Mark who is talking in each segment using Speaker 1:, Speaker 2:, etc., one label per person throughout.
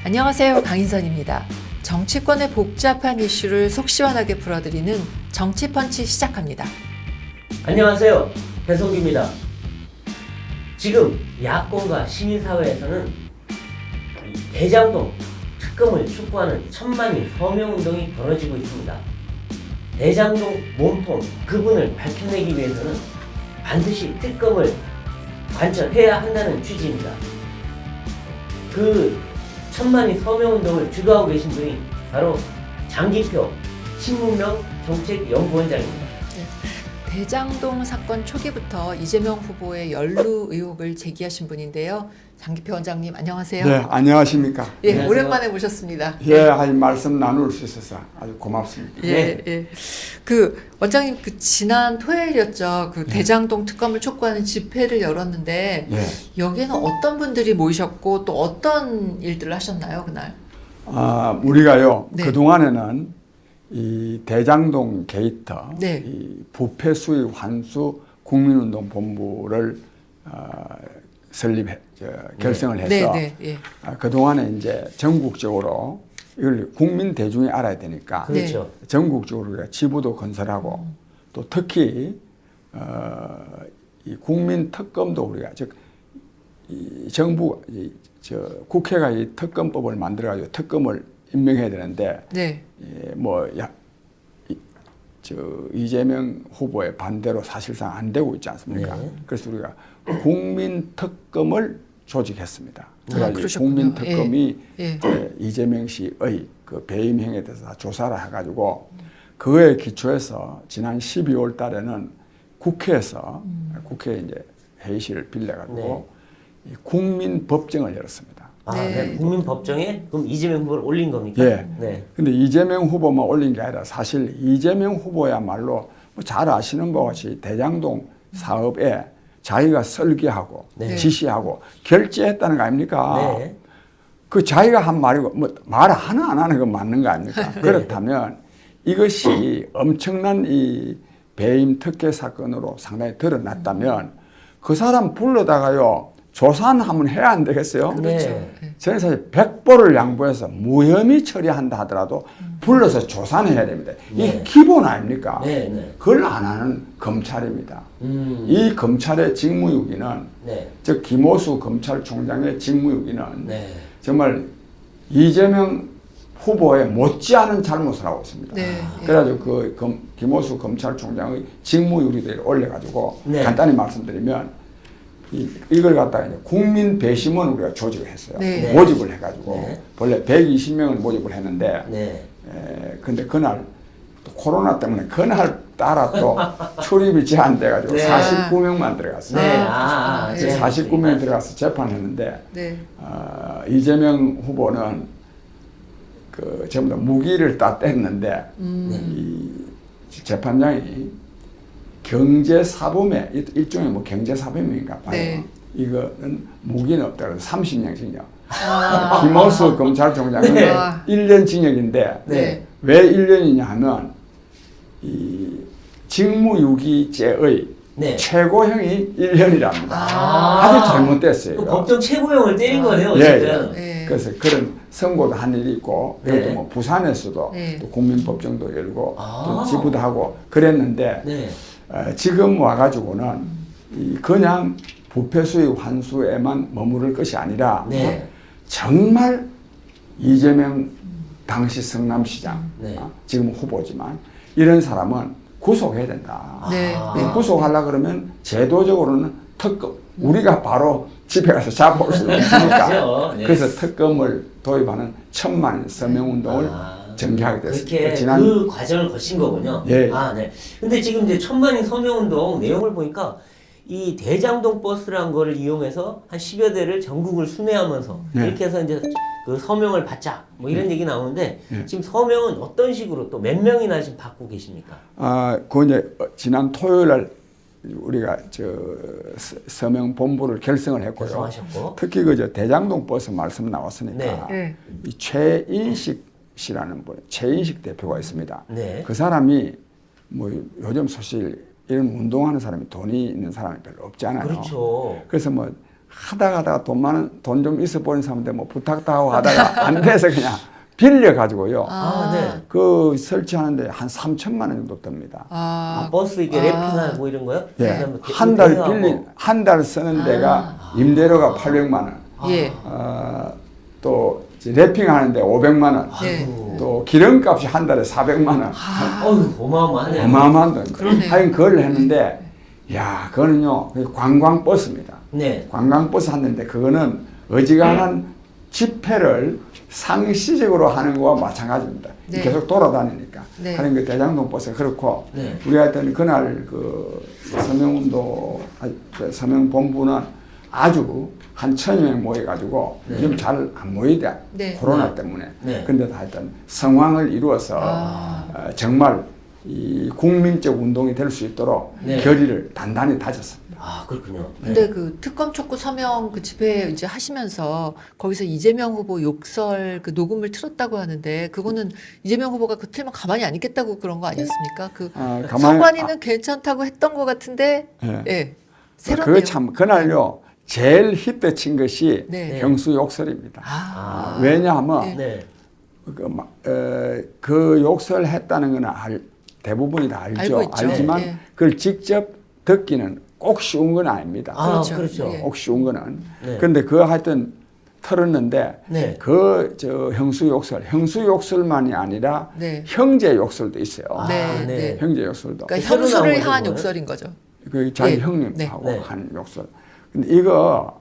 Speaker 1: 안녕하세요. 강인선입니다. 정치권의 복잡한 이슈를 속 시원하게 풀어드리는 정치펀치 시작합니다.
Speaker 2: 안녕하세요. 배성규입니다. 지금 야권과 시민사회에서는 이 대장동 특검을 촉구하는 천만인 서명운동이 벌어지고 있습니다. 대장동 몸통 그분을 밝혀내기 위해서는 반드시 특검을 관철해야 한다는 취지입니다. 그 천만인 서명운동을 주도하고 계신 분이 바로 장기표 신문명 정책연구원장입니다.
Speaker 1: 대장동 사건 초기부터 이재명 후보의 연루 의혹을 제기하신 분인데요. 장기표 원장님 안녕하세요.
Speaker 3: 네, 안녕하십니까.
Speaker 1: 예,
Speaker 2: 안녕하세요.
Speaker 1: 오랜만에 모셨습니다.
Speaker 3: 예, 할 말씀 나눌 수 있어서 아주 고맙습니다.
Speaker 1: 예, 예. 그 원장님 그 지난 토요일이었죠. 그 대장동 특검을 촉구하는 집회를 열었는데
Speaker 3: 예.
Speaker 1: 여기에는 어떤 분들이 모이셨고 또 어떤 일들을 하셨나요 그날?
Speaker 3: 우리가요,
Speaker 1: 네.
Speaker 3: 그동안에는 이 대장동 게이트,
Speaker 1: 네.
Speaker 3: 이 부패 수익 환수 국민운동 본부를 결성을 해서
Speaker 1: 네, 네, 예.
Speaker 3: 그동안에 이제 전국적으로 이걸 국민 대중이 알아야 되니까
Speaker 2: 그렇죠.
Speaker 3: 전국적으로 우리가 지부도 건설하고 또 특히 이 국민 특검도 우리가 즉 이 정부 국회가 이 특검법을 만들어 가지고 특검을 임명해야 되는데
Speaker 1: 네.
Speaker 3: 이재명 후보의 반대로 사실상 안 되고 있지 않습니까?
Speaker 2: 네.
Speaker 3: 그래서 우리가 국민 특검을 조직했습니다. 그래서
Speaker 1: 그러셨군요.
Speaker 3: 국민 특검이
Speaker 1: 예.
Speaker 3: 이재명 씨의 그 배임 행위에 대해서 다 조사를 해가지고 그거에 기초해서 지난 12월 달에는 국회에서 국회 이제 회의실을 빌려가지고 이 국민 법정을 열었습니다.
Speaker 1: 네.
Speaker 2: 국민법정에 그럼 이재명 후보를 올린 겁니까?
Speaker 3: 예.
Speaker 2: 네.
Speaker 3: 근데 이재명 후보만 올린 게 아니라 사실 이재명 후보야말로 잘 아시는 것 같이 대장동 사업에 자기가 설계하고
Speaker 2: 네.
Speaker 3: 지시하고 결재했다는 거 아닙니까?
Speaker 2: 네.
Speaker 3: 그 자기가 한 말이고 말 하나 안 하는 건 맞는 거 아닙니까? 그렇다면 이것이 엄청난 이 배임 특혜 사건으로 상당히 드러났다면 그 사람 불러다가요 조사는 한번 해야 안 되겠어요?
Speaker 1: 그렇죠.
Speaker 2: 네.
Speaker 3: 저는 사실 100보를 양보해서 무혐의 처리한다 하더라도 불러서 조사는 해야 됩니다.
Speaker 2: 네.
Speaker 3: 이게 기본 아닙니까?
Speaker 2: 네, 네.
Speaker 3: 그걸 안 하는 검찰입니다. 이 검찰의 직무유기는
Speaker 2: 네.
Speaker 3: 즉 김호수 검찰총장의 직무유기는
Speaker 2: 네.
Speaker 3: 정말 이재명 후보에 못지않은 잘못을 하고 있습니다.
Speaker 1: 네.
Speaker 3: 그래가지고 김호수 검찰총장의 직무유기를 올려가지고
Speaker 2: 네.
Speaker 3: 간단히 말씀드리면 이걸 갖다가 이제 국민 배심원 우리가 조직을 했어요.
Speaker 1: 네.
Speaker 3: 모집을 해가지고
Speaker 2: 네.
Speaker 3: 원래 120명을 모집을 했는데
Speaker 2: 네.
Speaker 3: 근데 그날 또 코로나 때문에 그날 따라 또 출입이 제한돼가지고
Speaker 2: 네.
Speaker 3: 49명만 들어갔어요.
Speaker 2: 네.
Speaker 1: 네.
Speaker 3: 49명 들어가서 재판했는데
Speaker 1: 네.
Speaker 3: 이재명 후보는 그 전부 다 무기를 다 뗐는데 이 재판장이 경제사범에 일종의 뭐 경제사범인가 봐요.
Speaker 1: 네.
Speaker 3: 이거는 무기는 없다 그래서 30년 징역.
Speaker 1: 아.
Speaker 3: 김호수 검찰총장은
Speaker 2: 네.
Speaker 3: 1년 징역인데
Speaker 1: 네.
Speaker 3: 왜 1년이냐 하면 이 직무유기죄의
Speaker 2: 네.
Speaker 3: 최고형이 1년이랍니다.
Speaker 2: 아.
Speaker 3: 아주 잘못됐어요.
Speaker 2: 그 법정 최고형을 때린 거네요,
Speaker 3: 예,
Speaker 2: 어쨌든.
Speaker 1: 예.
Speaker 3: 그래서 그런 선고도 한 일이 있고 그래도
Speaker 2: 네.
Speaker 3: 뭐 부산에서도
Speaker 1: 네.
Speaker 3: 또 국민법정도 열고
Speaker 2: 아.
Speaker 3: 또 지부도 하고 그랬는데
Speaker 2: 네.
Speaker 3: 지금 와가지고는 그냥 부패 수익 환수에만 머무를 것이 아니라
Speaker 2: 네.
Speaker 3: 정말 이재명 당시 성남시장
Speaker 2: 네.
Speaker 3: 지금 후보지만 이런 사람은 구속해야 된다.
Speaker 1: 네.
Speaker 2: 아.
Speaker 3: 구속하려고 그러면 제도적으로는 특검 우리가 바로 집에 가서 잡아올 수 있으니까
Speaker 2: 그렇죠. 네.
Speaker 3: 그래서 특검을 도입하는 천만 서명운동을 전개하게 됐습니다.
Speaker 2: 그렇게 그 과정을 거친 거군요.
Speaker 3: 예.
Speaker 2: 네. 근데 지금 이제 천만인 서명운동 내용을 보니까 이 대장동 버스라는 거를 이용해서 한 10여 대를 전국을 순회하면서
Speaker 3: 네.
Speaker 2: 이렇게 해서 이제 그 서명을 받자 뭐 이런 얘기 나오는데
Speaker 3: 네.
Speaker 2: 지금 서명은 어떤 식으로 또 몇 명이나 지금 받고 계십니까?
Speaker 3: 그 이제 지난 토요일 날 우리가 서명 본부를 결성을 했고요.
Speaker 2: 결성하셨고.
Speaker 3: 특히 저 대장동 버스 말씀 나왔으니까
Speaker 2: 네.
Speaker 1: 네.
Speaker 3: 이 최인식 씨라는 분, 최인식 대표가 있습니다.
Speaker 2: 네.
Speaker 3: 그 사람이 뭐 요즘 사실 이런 운동하는 사람이 돈이 있는 사람이 별로 없잖아요.
Speaker 2: 그렇죠.
Speaker 3: 그래서 뭐 하다가 돈 좀 있어 보이는 사람한테 뭐 부탁도 하고 하다가 안 돼서 그냥 빌려가지고요.
Speaker 2: 네.
Speaker 3: 그 설치하는데 한 3천만 원 정도 듭니다.
Speaker 2: 버스 이게 랩핑하고 이런 거요?
Speaker 3: 예. 한 달 한 달 쓰는 데가 임대료가 800만 원.
Speaker 1: 예.
Speaker 3: 또 이제 랩핑하는데 500만 원.
Speaker 1: 네.
Speaker 3: 또 기름값이 한 달에 400만 원.
Speaker 2: 어휴, 어마어마하네요.
Speaker 3: 어마어마한 돈.
Speaker 1: 그러네요.
Speaker 3: 하여튼 그걸 했는데, 야, 그거는요, 관광버스입니다.
Speaker 2: 네.
Speaker 3: 관광버스 하는데, 그거는 어지간한 집회를 상시적으로 하는 거와 마찬가지입니다.
Speaker 1: 네.
Speaker 3: 계속 돌아다니니까.
Speaker 1: 네.
Speaker 3: 하는 그 대장동 버스가 그렇고,
Speaker 2: 네.
Speaker 3: 우리 하여튼 그날 그 서명본부는 아주 한 1,000여 명 모여가지고,
Speaker 2: 네.
Speaker 3: 지금 잘 안 모이대.
Speaker 1: 네.
Speaker 3: 코로나
Speaker 2: 네.
Speaker 3: 때문에.
Speaker 2: 네.
Speaker 3: 근데 다 하여튼 성황을 이루어서 정말 이 국민적 운동이 될 수 있도록
Speaker 2: 네.
Speaker 3: 결의를 단단히 다졌습니다.
Speaker 2: 그렇군요.
Speaker 1: 근데 그 특검 촉구 서명 그 집회 이제 하시면서 거기서 이재명 후보 욕설 그 녹음을 틀었다고 하는데 그거는 이재명 후보가 그 틀면 가만히 안 있겠다고 그런 거 아니었습니까? 그 선관위는 괜찮다고 했던 것 같은데,
Speaker 3: 예.
Speaker 1: 예. 새로운
Speaker 3: 그 참 그날요 제일 히트 친 것이
Speaker 1: 네.
Speaker 3: 형수 욕설입니다. 왜냐하면
Speaker 2: 네.
Speaker 3: 그 욕설 했다는 거는 대부분이 다 알죠.
Speaker 1: 알고 있죠.
Speaker 3: 알지만
Speaker 1: 예.
Speaker 3: 그걸 직접 듣기는 꼭 쉬운 건 아닙니다.
Speaker 2: 그렇죠.
Speaker 1: 예.
Speaker 3: 꼭 쉬운 거는.
Speaker 2: 네.
Speaker 3: 그런데 그거 하여튼 틀었는데
Speaker 2: 네.
Speaker 3: 형수 욕설만이 아니라
Speaker 1: 네.
Speaker 3: 형제 욕설도 있어요.
Speaker 1: 네,
Speaker 2: 네.
Speaker 1: 네.
Speaker 3: 형제 욕설도.
Speaker 1: 그러니까
Speaker 2: 새로 나온
Speaker 1: 형수를
Speaker 2: 거죠,
Speaker 1: 향한
Speaker 2: 그거는?
Speaker 1: 욕설인 거죠.
Speaker 3: 그 자기
Speaker 1: 예.
Speaker 3: 형님하고
Speaker 2: 네.
Speaker 3: 한 욕설. 근데 이거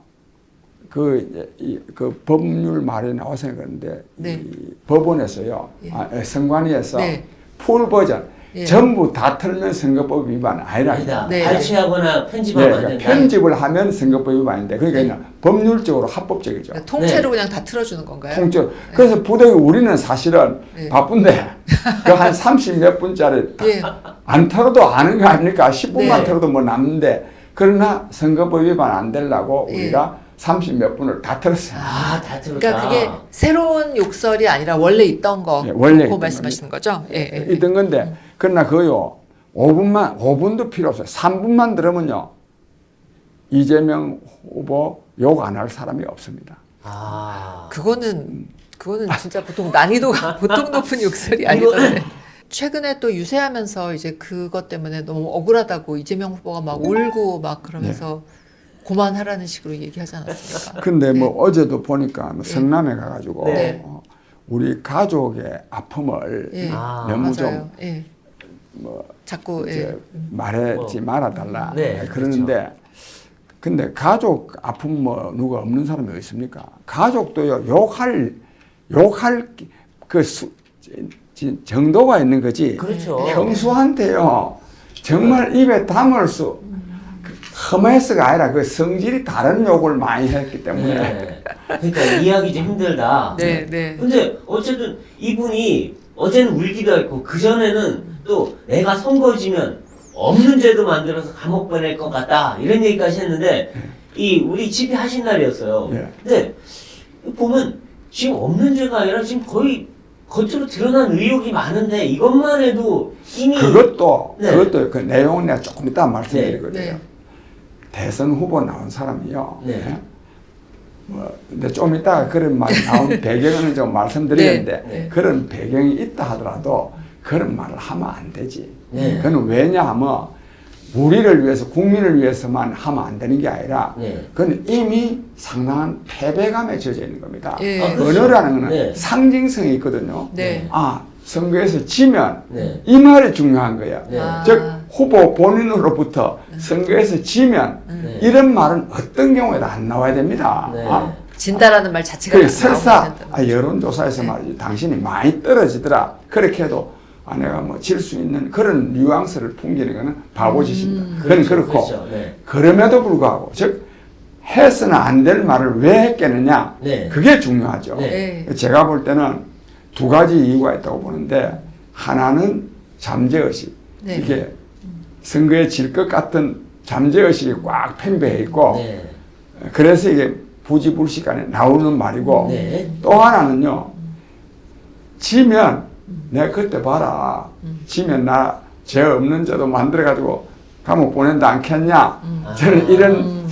Speaker 3: 그 법률 말에 나와서 그런데
Speaker 1: 네.
Speaker 3: 이 법원에서요,
Speaker 1: 예.
Speaker 3: 선관위에서
Speaker 1: 네.
Speaker 3: 풀 버전
Speaker 1: 예.
Speaker 3: 전부 다 틀면 선거법 위반 아니랍니다.
Speaker 2: 아니다.
Speaker 1: 네.
Speaker 2: 발췌하거나
Speaker 3: 네,
Speaker 2: 편집하면 안
Speaker 3: 그러니까
Speaker 2: 된다.
Speaker 3: 편집을 하면 선거법 위반인데 그러니까 그냥 법률적으로 합법적이죠.
Speaker 1: 그러니까 통째로
Speaker 2: 네.
Speaker 1: 그냥 다 틀어주는 건가요?
Speaker 3: 통째로. 그래서 부득이 우리는 사실은
Speaker 1: 네.
Speaker 3: 바쁜데 그 한 30 몇 분짜리
Speaker 1: 예.
Speaker 3: 안 털어도 아는 거 아닙니까? 10분만
Speaker 1: 네.
Speaker 3: 털어도 뭐 남는데 그러나 선거법 위반 안 되려고
Speaker 1: 예.
Speaker 3: 우리가 30 몇 분을 다 틀었어요.
Speaker 2: 다 들었다.
Speaker 1: 그러니까 그게 새로운 욕설이 아니라 원래 있던 거
Speaker 3: 예, 원래
Speaker 1: 그
Speaker 3: 있던
Speaker 1: 말씀하시는 거죠? 예, 예.
Speaker 3: 있던 건데 그러나 그요 5분도 필요 없어요. 3분만 들으면요 이재명 후보 욕 안 할 사람이 없습니다.
Speaker 1: 그거는 진짜 보통 난이도가 보통 높은 욕설이 아니던데. 최근에 또 유세하면서 이제 그것 때문에 너무 억울하다고 이재명 후보가 막 울고 막 그러면서 고만하라는 식으로 얘기하지 않았습니까?
Speaker 3: 근데
Speaker 1: 네.
Speaker 3: 뭐 어제도 보니까 뭐 성남에 가가지고
Speaker 2: 네.
Speaker 3: 우리 가족의 아픔을
Speaker 1: 예.
Speaker 3: 너무 좀
Speaker 1: 맞아요. 예.
Speaker 3: 뭐
Speaker 1: 자꾸
Speaker 3: 이제 말하지 말아달라
Speaker 2: 네,
Speaker 3: 그러는데 근데 가족 아픔 뭐 누가 없는 사람이 어디 있습니까? 가족도요 욕할 그 정도가 있는 거지.
Speaker 2: 그렇죠.
Speaker 3: 형수한테요 정말 입에 담을 수 험해서가 아니라 그 성질이 다른 욕을 많이 했기 때문에
Speaker 2: 네. 그러니까 이해하기 좀 힘들다.
Speaker 1: 네, 네.
Speaker 2: 근데 어쨌든 이분이 어제는 울기도 했고 그 전에는 또 내가 선거지면 없는 죄도 만들어서 감옥 보낼 것 같다 이런 얘기까지 했는데 이 우리 집회 하신 날이었어요.
Speaker 3: 예.
Speaker 2: 근데 보면 지금 없는 죄가 아니라 지금 거의 겉으로 드러난 의혹이 많은데 이것만 해도 이미
Speaker 3: 그것도
Speaker 2: 네.
Speaker 3: 그 내용은 내가 조금 이따 말씀드리거든요.
Speaker 1: 네.
Speaker 3: 대선 후보 나온 사람이요.
Speaker 2: 네.
Speaker 3: 예? 뭐 근데 좀 이따 그런 말이 나온 배경은 좀 말씀드리는데
Speaker 2: 네.
Speaker 3: 그런 배경이 있다 하더라도 그런 말을 하면 안 되지.
Speaker 2: 네.
Speaker 3: 그건 왜냐하면 우리를 위해서 국민을 위해서만 하면 안 되는 게 아니라
Speaker 2: 네.
Speaker 3: 그건 이미 상당한 패배감에 젖어 있는 겁니다.
Speaker 1: 예.
Speaker 2: 그렇죠.
Speaker 3: 언어라는 거는
Speaker 2: 네.
Speaker 3: 상징성이 있거든요.
Speaker 1: 네.
Speaker 3: 선거에서 지면
Speaker 2: 네.
Speaker 3: 이 말이 중요한 거야.
Speaker 2: 네.
Speaker 3: 즉 후보 본인으로부터 선거에서 지면
Speaker 2: 네.
Speaker 3: 이런 말은 어떤 경우에도 안 나와야 됩니다.
Speaker 2: 네.
Speaker 1: 진다라는 말 자체가
Speaker 3: 그
Speaker 1: 나오면
Speaker 3: 설사
Speaker 1: 안 된다.
Speaker 3: 여론조사에서
Speaker 1: 네.
Speaker 3: 말이지 당신이 많이 떨어지더라 그렇게 해도 내가 뭐 질 수 있는 그런 뉘앙스를 풍기는 거는 바보짓입니다. 그건 그렇고
Speaker 2: 그렇죠. 네.
Speaker 3: 그럼에도 불구하고 즉 해서는 안 될 말을 왜 했겠느냐
Speaker 2: 네.
Speaker 3: 그게 중요하죠.
Speaker 1: 네.
Speaker 3: 제가 볼 때는 두 가지 이유가 있다고 보는데 하나는 잠재의식
Speaker 1: 네.
Speaker 3: 이게 선거에 질 것 같은 잠재의식이 꽉 팽배해 있고
Speaker 2: 네.
Speaker 3: 그래서 이게 부지불식간에 나오는 말이고
Speaker 2: 네.
Speaker 3: 또 하나는요 지면 내가 그때 봐라 지면 나 죄 없는 죄도 만들어가지고 감옥 보낸다 않겠냐. 저는 이런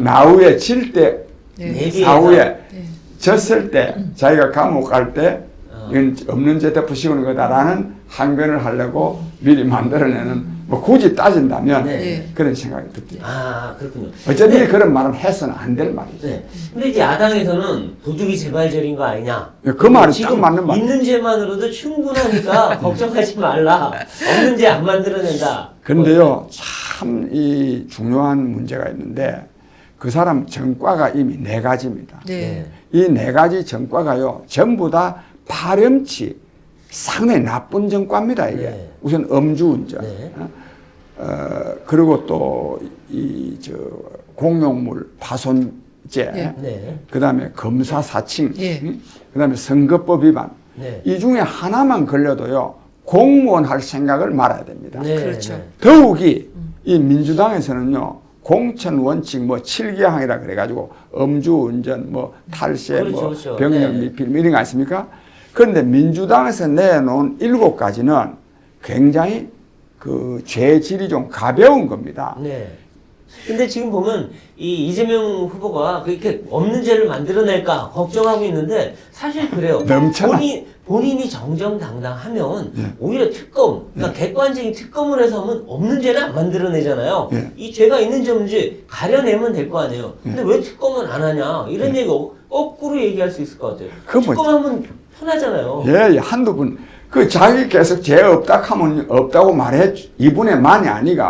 Speaker 3: 나후에 질 때,
Speaker 1: 네.
Speaker 3: 사후에
Speaker 1: 네.
Speaker 3: 졌을 때 자기가 감옥 갈 때 이건 없는 죄 덮으시는 거다라는 항변을 하려고 미리 만들어내는 뭐 굳이 따진다면
Speaker 2: 네.
Speaker 3: 그런 생각이 듭니다.
Speaker 2: 아, 그렇군요.
Speaker 3: 어차피 그런 말은 해서는 안 될 말이죠.
Speaker 2: 네. 근데 이제 야당에서는 도둑이 재발절인 거 아니냐.
Speaker 3: 그 말이
Speaker 2: 지금
Speaker 3: 딱 맞는 말이에요.
Speaker 2: 있는 죄만으로도 충분하니까 걱정하지 말라. 없는 죄 안 만들어낸다.
Speaker 3: 그런데요, 참 이 중요한 문제가 있는데 그 사람 전과가 이미 4가지입니다.
Speaker 1: 네.
Speaker 3: 이 4가지 전과가요, 전부 다 파렴치 상당히 나쁜 전과입니다. 이게
Speaker 2: 네.
Speaker 3: 우선 음주운전,
Speaker 2: 네.
Speaker 3: 그리고 또 이 공용물 파손죄,
Speaker 1: 네.
Speaker 2: 네.
Speaker 3: 그다음에 검사 사칭,
Speaker 1: 네.
Speaker 3: 그다음에 선거법 위반.
Speaker 2: 네.
Speaker 3: 이 중에 하나만 걸려도요, 공무원 할 생각을 말아야 됩니다.
Speaker 2: 네.
Speaker 1: 그렇죠.
Speaker 2: 네.
Speaker 3: 더욱이 이 민주당에서는요, 공천 원칙 뭐 7개항이라 그래가지고 음주운전 뭐 탈세
Speaker 2: 그렇죠,
Speaker 3: 뭐
Speaker 2: 그렇죠.
Speaker 3: 병력
Speaker 2: 네.
Speaker 3: 미필 뭐 이런 거 아닙니까? 그런데 민주당에서 내놓은 7가지는 굉장히 그 죄질이 좀 가벼운 겁니다.
Speaker 2: 네. 근데 지금 보면 이 이재명 후보가 그렇게 없는 죄를 만들어낼까 걱정하고 있는데 사실 그래요.
Speaker 3: 넘쳐나.
Speaker 2: 본인이 정정당당하면 오히려 특검, 그러니까 객관적인 특검을 해서 하면 없는 죄는 안 만들어내잖아요.
Speaker 3: 예.
Speaker 2: 이 죄가 있는지 없는지 가려내면 될 거 아니에요. 근데 왜 특검은 안 하냐 이런 얘기 거꾸로 얘기할 수 있을 것 같아요.
Speaker 3: 그건 뭐지?
Speaker 2: 특검하면 편하잖아요.
Speaker 3: 예, 한두 분. 그 자기 계속 죄 없다 하면 없다고 말해 이분의 만이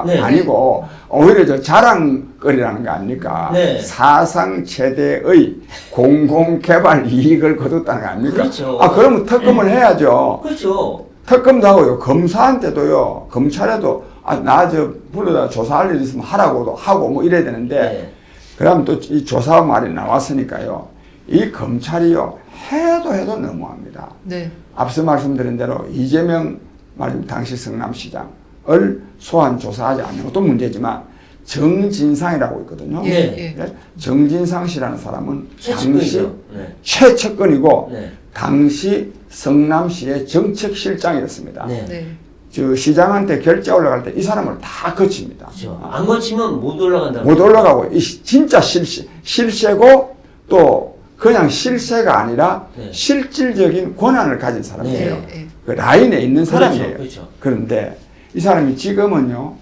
Speaker 2: 네.
Speaker 3: 아니고 오히려 저 자랑거리라는 거 아닙니까?
Speaker 2: 네.
Speaker 3: 사상 최대의 공공개발 이익을 거뒀다는 거 아닙니까?
Speaker 2: 그렇죠.
Speaker 3: 아, 그러면 특검을 해야죠.
Speaker 2: 그렇죠.
Speaker 3: 특검도 하고요. 검사한테도요. 검찰에도 나 불러다 조사할 일 있으면 하라고도 하고 뭐 이래야 되는데
Speaker 2: 네.
Speaker 3: 그다음 또 이 조사 말이 나왔으니까요. 이 검찰이요. 해도 너무합니다.
Speaker 1: 네.
Speaker 3: 앞서 말씀드린 대로 이재명 말씀 당시 성남시장을 소환 조사하지 않는 것도 문제지만 정진상이라고 있거든요.
Speaker 2: 예,
Speaker 1: 예.
Speaker 3: 정진상 씨라는 사람은 당시
Speaker 2: 최측근이죠. 네.
Speaker 3: 최측근이고
Speaker 2: 네.
Speaker 3: 당시 성남시의 정책실장이었습니다.
Speaker 2: 네.
Speaker 1: 네.
Speaker 3: 저 시장한테 결제 올라갈 때 이 사람을 다 거칩니다.
Speaker 2: 그렇죠. 안 거치면 못 올라간다.
Speaker 3: 못 올라가고 진짜 실세고 또 그냥 실세가 아니라
Speaker 2: 네.
Speaker 3: 실질적인 권한을 가진 사람이에요.
Speaker 1: 네, 네.
Speaker 3: 그 라인에 있는 사람이에요.
Speaker 2: 그렇죠.
Speaker 3: 그런데 이 사람이 지금은요,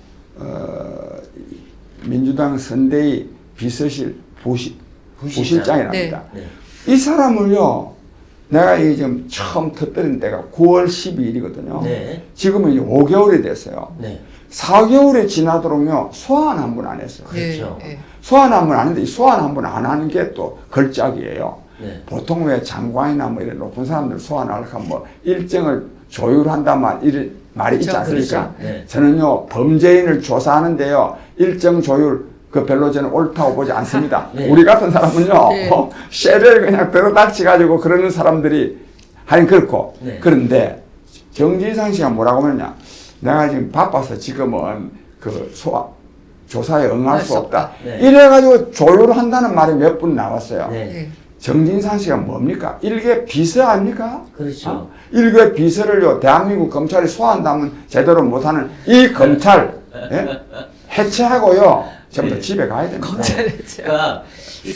Speaker 3: 민주당 선대위 비서실 부실장이랍니다.
Speaker 2: 네.
Speaker 3: 이 사람을요, 내가 이게 지금 처음 터뜨린 때가 9월 12일이거든요.
Speaker 2: 네.
Speaker 3: 지금은 이제 5개월이 됐어요.
Speaker 2: 네.
Speaker 3: 4개월이 지나도록요, 소환 한 번 안 했어요.
Speaker 2: 그렇죠.
Speaker 1: 예.
Speaker 3: 소환 한 번 안 했는데 이 소환 한 번 안 하는 게 또 걸작이에요.
Speaker 2: 네.
Speaker 3: 보통 왜 장관이나 뭐 이런 높은 사람들 소환하려고 하면 뭐 일정을 조율한단 말이 있지
Speaker 1: 그렇죠,
Speaker 3: 않습니까?
Speaker 2: 그렇죠. 네.
Speaker 3: 저는요, 범죄인을 조사하는데요, 일정 조율 그 별로 저는 옳다고 보지 않습니다.
Speaker 2: 네.
Speaker 3: 우리 같은 사람은요,
Speaker 1: 네.
Speaker 3: 쉐를 그냥 들어닥치가지고 그러는 사람들이 하긴 그렇고.
Speaker 2: 네.
Speaker 3: 그런데 정진상 씨가 뭐라고 하느냐. 내가 지금 바빠서 지금은 그 조사에 응할 수 없다.
Speaker 2: 네.
Speaker 3: 이래가지고 조율한다는 말이 몇 분 나왔어요.
Speaker 2: 네.
Speaker 1: 네.
Speaker 3: 정진상 씨가 뭡니까? 일개 비서 아닙니까?
Speaker 2: 그렇죠.
Speaker 3: 일개 비서를요, 대한민국 검찰이 소환하면 제대로 못하는 이 검찰, 예? 해체하고요, 전부 다
Speaker 2: 네.
Speaker 3: 집에 가야 됩니다.
Speaker 2: 그러니까 이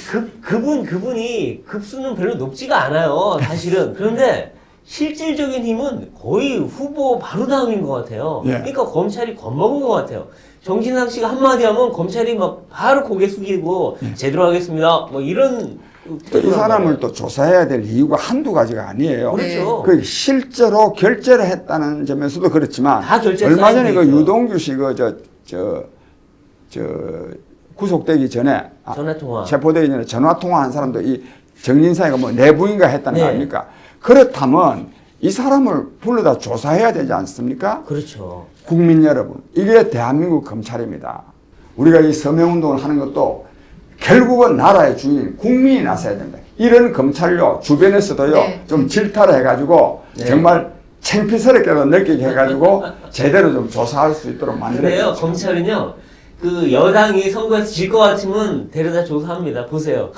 Speaker 2: 그분이 급수는 별로 높지가 않아요, 사실은. 그런데 실질적인 힘은 거의 후보 바로 다음인 것 같아요.
Speaker 3: 예.
Speaker 2: 그러니까 검찰이 겁먹은 것 같아요. 정진상 씨가 한마디 하면 검찰이 막 바로 고개 숙이고 제대로 하겠습니다. 뭐 이런.
Speaker 3: 또 이 사람을 또 조사해야 될 이유가 한두 가지가 아니에요.
Speaker 2: 그렇죠.
Speaker 3: 그 실제로 결제를 했다는 점에서도 그렇지만
Speaker 2: 다 결제
Speaker 3: 얼마 전에
Speaker 2: 사인도
Speaker 3: 그
Speaker 2: 있어요.
Speaker 3: 유동규 씨 구속되기 전에
Speaker 2: 전화통화.
Speaker 3: 체포되기 전에 전화 통화한 사람도 이 정진상이가 뭐 내부인가 했다는
Speaker 2: 네.
Speaker 3: 거 아닙니까? 그렇다면 이 사람을 불러다 조사해야 되지 않습니까?
Speaker 2: 그렇죠.
Speaker 3: 국민 여러분, 이게 대한민국 검찰입니다. 우리가 이 서명운동을 하는 것도 결국은 나라의 주인인 국민이 나서야 됩니다. 이런 검찰요, 주변에서도요,
Speaker 1: 네.
Speaker 3: 좀 질타를 해가지고
Speaker 2: 네.
Speaker 3: 정말 창피스럽게도 느끼게 해가지고 제대로 좀 조사할 수 있도록
Speaker 2: 그래요.
Speaker 3: 만들어야
Speaker 2: 검찰은요. 그 여당이 선거에서 질 것 같으면 데려다 조사합니다. 보세요.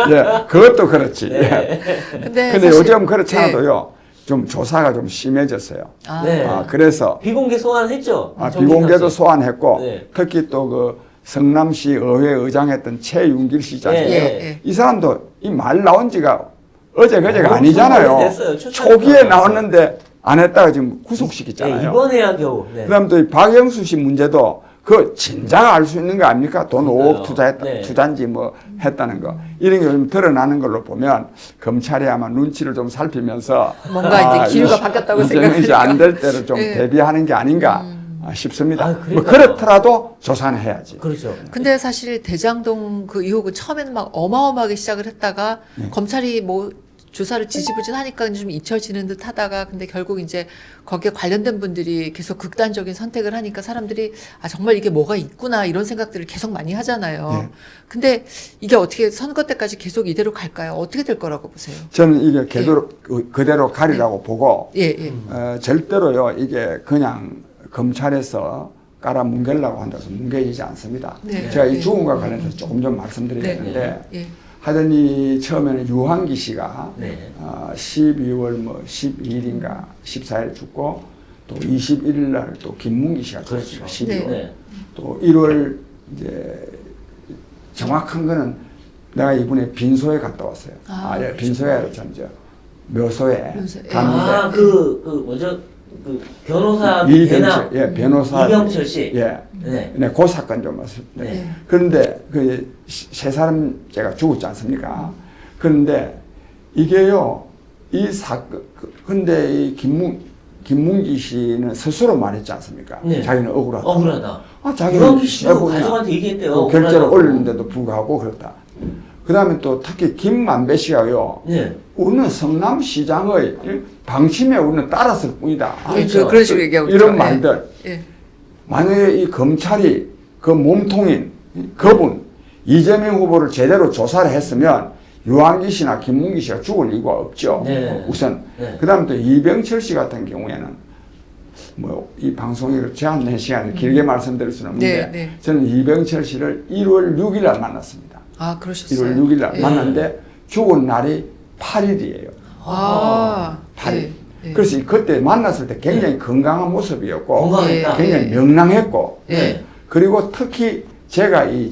Speaker 3: 예, 그것도 그렇지.
Speaker 2: 네.
Speaker 3: 예.
Speaker 1: 근데
Speaker 3: 근데
Speaker 1: 사실-
Speaker 3: 요즘 그렇지 않아도요, 좀 조사가 좀 심해졌어요.
Speaker 1: 아,
Speaker 2: 네.
Speaker 3: 그래서
Speaker 2: 비공개 소환했죠.
Speaker 3: 비공개도 소환했고
Speaker 2: 네.
Speaker 3: 특히 또 그 성남시 의회 의장했던 최윤길 씨 있잖아요.
Speaker 2: 네.
Speaker 1: 예.
Speaker 3: 이 사람도 이 말 나온 지가 어제 그제가
Speaker 2: 엄청
Speaker 3: 아니잖아요.
Speaker 2: 오래됐어요.
Speaker 3: 초기에 나왔는데 안 했다가 지금 구속시켰잖아요.
Speaker 2: 네, 이번에야 겨우. 네.
Speaker 3: 그다음 또 이 박영수 씨 문제도 그 진작 알 수 있는 거 아닙니까? 돈 5억 투자했다,
Speaker 2: 네.
Speaker 3: 투자인지 뭐 했다는 거 이런 게 좀 드러나는 걸로 보면 검찰이 아마 눈치를 좀 살피면서
Speaker 1: 뭔가 이제 기류가 바뀌었다고 생각하니까.
Speaker 3: 안될 때를 좀
Speaker 1: 예.
Speaker 3: 대비하는 게 아닌가 싶습니다.
Speaker 2: 아,
Speaker 3: 뭐
Speaker 2: 그러니까요.
Speaker 3: 그렇더라도 조사는 해야지.
Speaker 2: 그렇죠.
Speaker 1: 근데 사실 대장동 그 의혹은 처음에는 막 어마어마하게 시작을 했다가
Speaker 3: 네.
Speaker 1: 검찰이 뭐 조사를 지지부진하니까 좀 잊혀지는 듯 하다가 근데 결국 이제 거기에 관련된 분들이 계속 극단적인 선택을 하니까 사람들이 아 정말 이게 뭐가 있구나 이런 생각들을 계속 많이 하잖아요.
Speaker 3: 네.
Speaker 1: 근데 이게 어떻게 선거 때까지 계속 이대로 갈까요? 어떻게 될 거라고 보세요?
Speaker 3: 저는 이게 그대로 가리라고 보고
Speaker 1: 예, 예.
Speaker 3: 절대로요 이게 그냥 검찰에서 깔아뭉개려고 한다고 해서 뭉개지지 않습니다.
Speaker 1: 네.
Speaker 3: 제가 이
Speaker 1: 네.
Speaker 3: 죽음과 관련해서 조금 좀 말씀드리겠는데
Speaker 1: 예.
Speaker 3: 하여튼 이 처음에는 유한기 씨가
Speaker 2: 네.
Speaker 3: 12월 뭐 12일인가 14일 죽고 또 21일 날 또 김문기 씨가
Speaker 2: 그렇죠.
Speaker 3: 죽었어요. 12월.
Speaker 2: 네.
Speaker 3: 또 1월 이제 정확한 거는 내가 이번에 빈소에 갔다 왔어요.
Speaker 1: 그렇죠.
Speaker 3: 빈소에 아니라 저 묘소에
Speaker 1: 묘소, 예.
Speaker 3: 갔는데
Speaker 2: 그 뭐죠? 그 변호사
Speaker 3: 이병철, 변호사
Speaker 2: 이병철 씨.
Speaker 3: 예.
Speaker 2: 네.
Speaker 3: 네, 그 사건 좀 말씀드릴게요.
Speaker 2: 네.
Speaker 3: 그런데 그 세 사람 제가 죽었지 않습니까? 그런데 이게요, 이 사건, 근데 이 김문기 씨는 스스로 말했지 않습니까?
Speaker 2: 네.
Speaker 3: 자기는 억울하다.
Speaker 2: 억울하다.
Speaker 3: 자기는
Speaker 2: 유한기 씨도
Speaker 3: 내보냐.
Speaker 2: 가족한테 얘기했대요.
Speaker 3: 그 결제를
Speaker 2: 억울하다고.
Speaker 3: 올리는데도 불구하고 그렇다. 그 다음에 또 특히 김만배 씨가요,
Speaker 2: 네.
Speaker 3: 우리는 성남시장의 방침에 우리는 따랐을 뿐이다.
Speaker 2: 그렇죠.
Speaker 1: 그런 식으로 얘기하고
Speaker 3: 이런
Speaker 1: 있죠.
Speaker 3: 말들.
Speaker 1: 예.
Speaker 3: 만약에 이 검찰이 그 몸통인 그분 이재명 후보를 제대로 조사를 했으면 유한기 씨나 김문기 씨가 죽을 이유가 없죠.
Speaker 2: 네.
Speaker 3: 우선.
Speaker 2: 네.
Speaker 3: 그다음 또 이병철 씨 같은 경우에는 뭐 이 방송에 제한된 시간을 길게 말씀드릴 수는 없는데
Speaker 1: 네, 네.
Speaker 3: 저는 이병철 씨를 1월 6일 날 만났습니다.
Speaker 1: 아, 그러셨어요.
Speaker 3: 1월 6일 날
Speaker 1: 예.
Speaker 3: 만났는데 죽은 날이 8일이에요.
Speaker 1: 아,
Speaker 3: 8일.
Speaker 1: 예, 예.
Speaker 3: 그래서 그때 만났을 때 굉장히 건강한 모습이었고
Speaker 2: 건강했다.
Speaker 3: 굉장히
Speaker 1: 예.
Speaker 3: 명랑했고
Speaker 2: 네.
Speaker 3: 그리고 특히 제가 이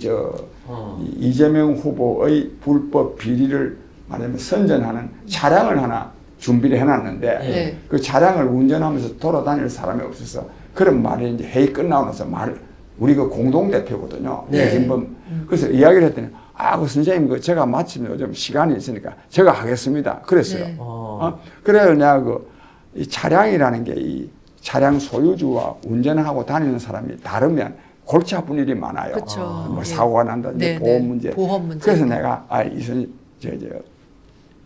Speaker 2: 어.
Speaker 3: 이재명 후보의 불법 비리를 말하자면 선전하는 차량을 하나 준비를 해놨는데
Speaker 1: 네.
Speaker 3: 그 차량을 운전하면서 돌아다닐 사람이 없어서 그런 말이 이제 회의 끝나고 나서 우리 그 공동 대표거든요.
Speaker 2: 네.
Speaker 3: 김범. 그래서 이야기를 했더니 그 선생님 그 제가 마침 요즘 시간이 있으니까 제가 하겠습니다. 그랬어요.
Speaker 1: 네.
Speaker 3: 그래서 내가 이 차량이라는 게 이 차량 소유주와 운전하고 다니는 사람이 다르면 골치 아픈 일이 많아요.
Speaker 1: 그쵸.
Speaker 3: 뭐
Speaker 1: 예.
Speaker 3: 사고가 난다든지
Speaker 1: 네,
Speaker 3: 보험
Speaker 1: 네.
Speaker 3: 문제.
Speaker 1: 보험 문제.
Speaker 3: 그래서 내가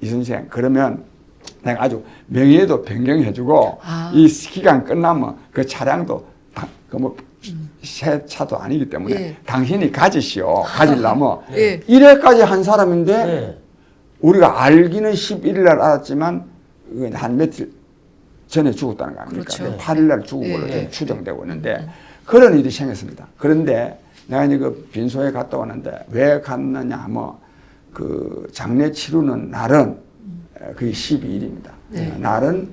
Speaker 3: 이 선생 그러면 내가 아주 명예도 변경해주고 이 기간 끝나면 그 차량도 새 차도 아니기 때문에
Speaker 1: 예.
Speaker 3: 당신이 가지시오. 가지려면
Speaker 1: 예.
Speaker 3: 1회까지 한 사람인데
Speaker 2: 네.
Speaker 3: 우리가 알기는 11일 날 알았지만 한 며칠 전에 죽었다는 거 아닙니까?
Speaker 1: 그렇죠.
Speaker 3: 8일 날 죽은 걸로
Speaker 2: 예.
Speaker 3: 추정되고 있는데 그런 일이 생겼습니다. 그런데 내가 이제 그 빈소에 갔다 왔는데 왜 갔느냐 하면 그 장례 치르는 날은 그게 12일입니다.
Speaker 1: 네.
Speaker 3: 날은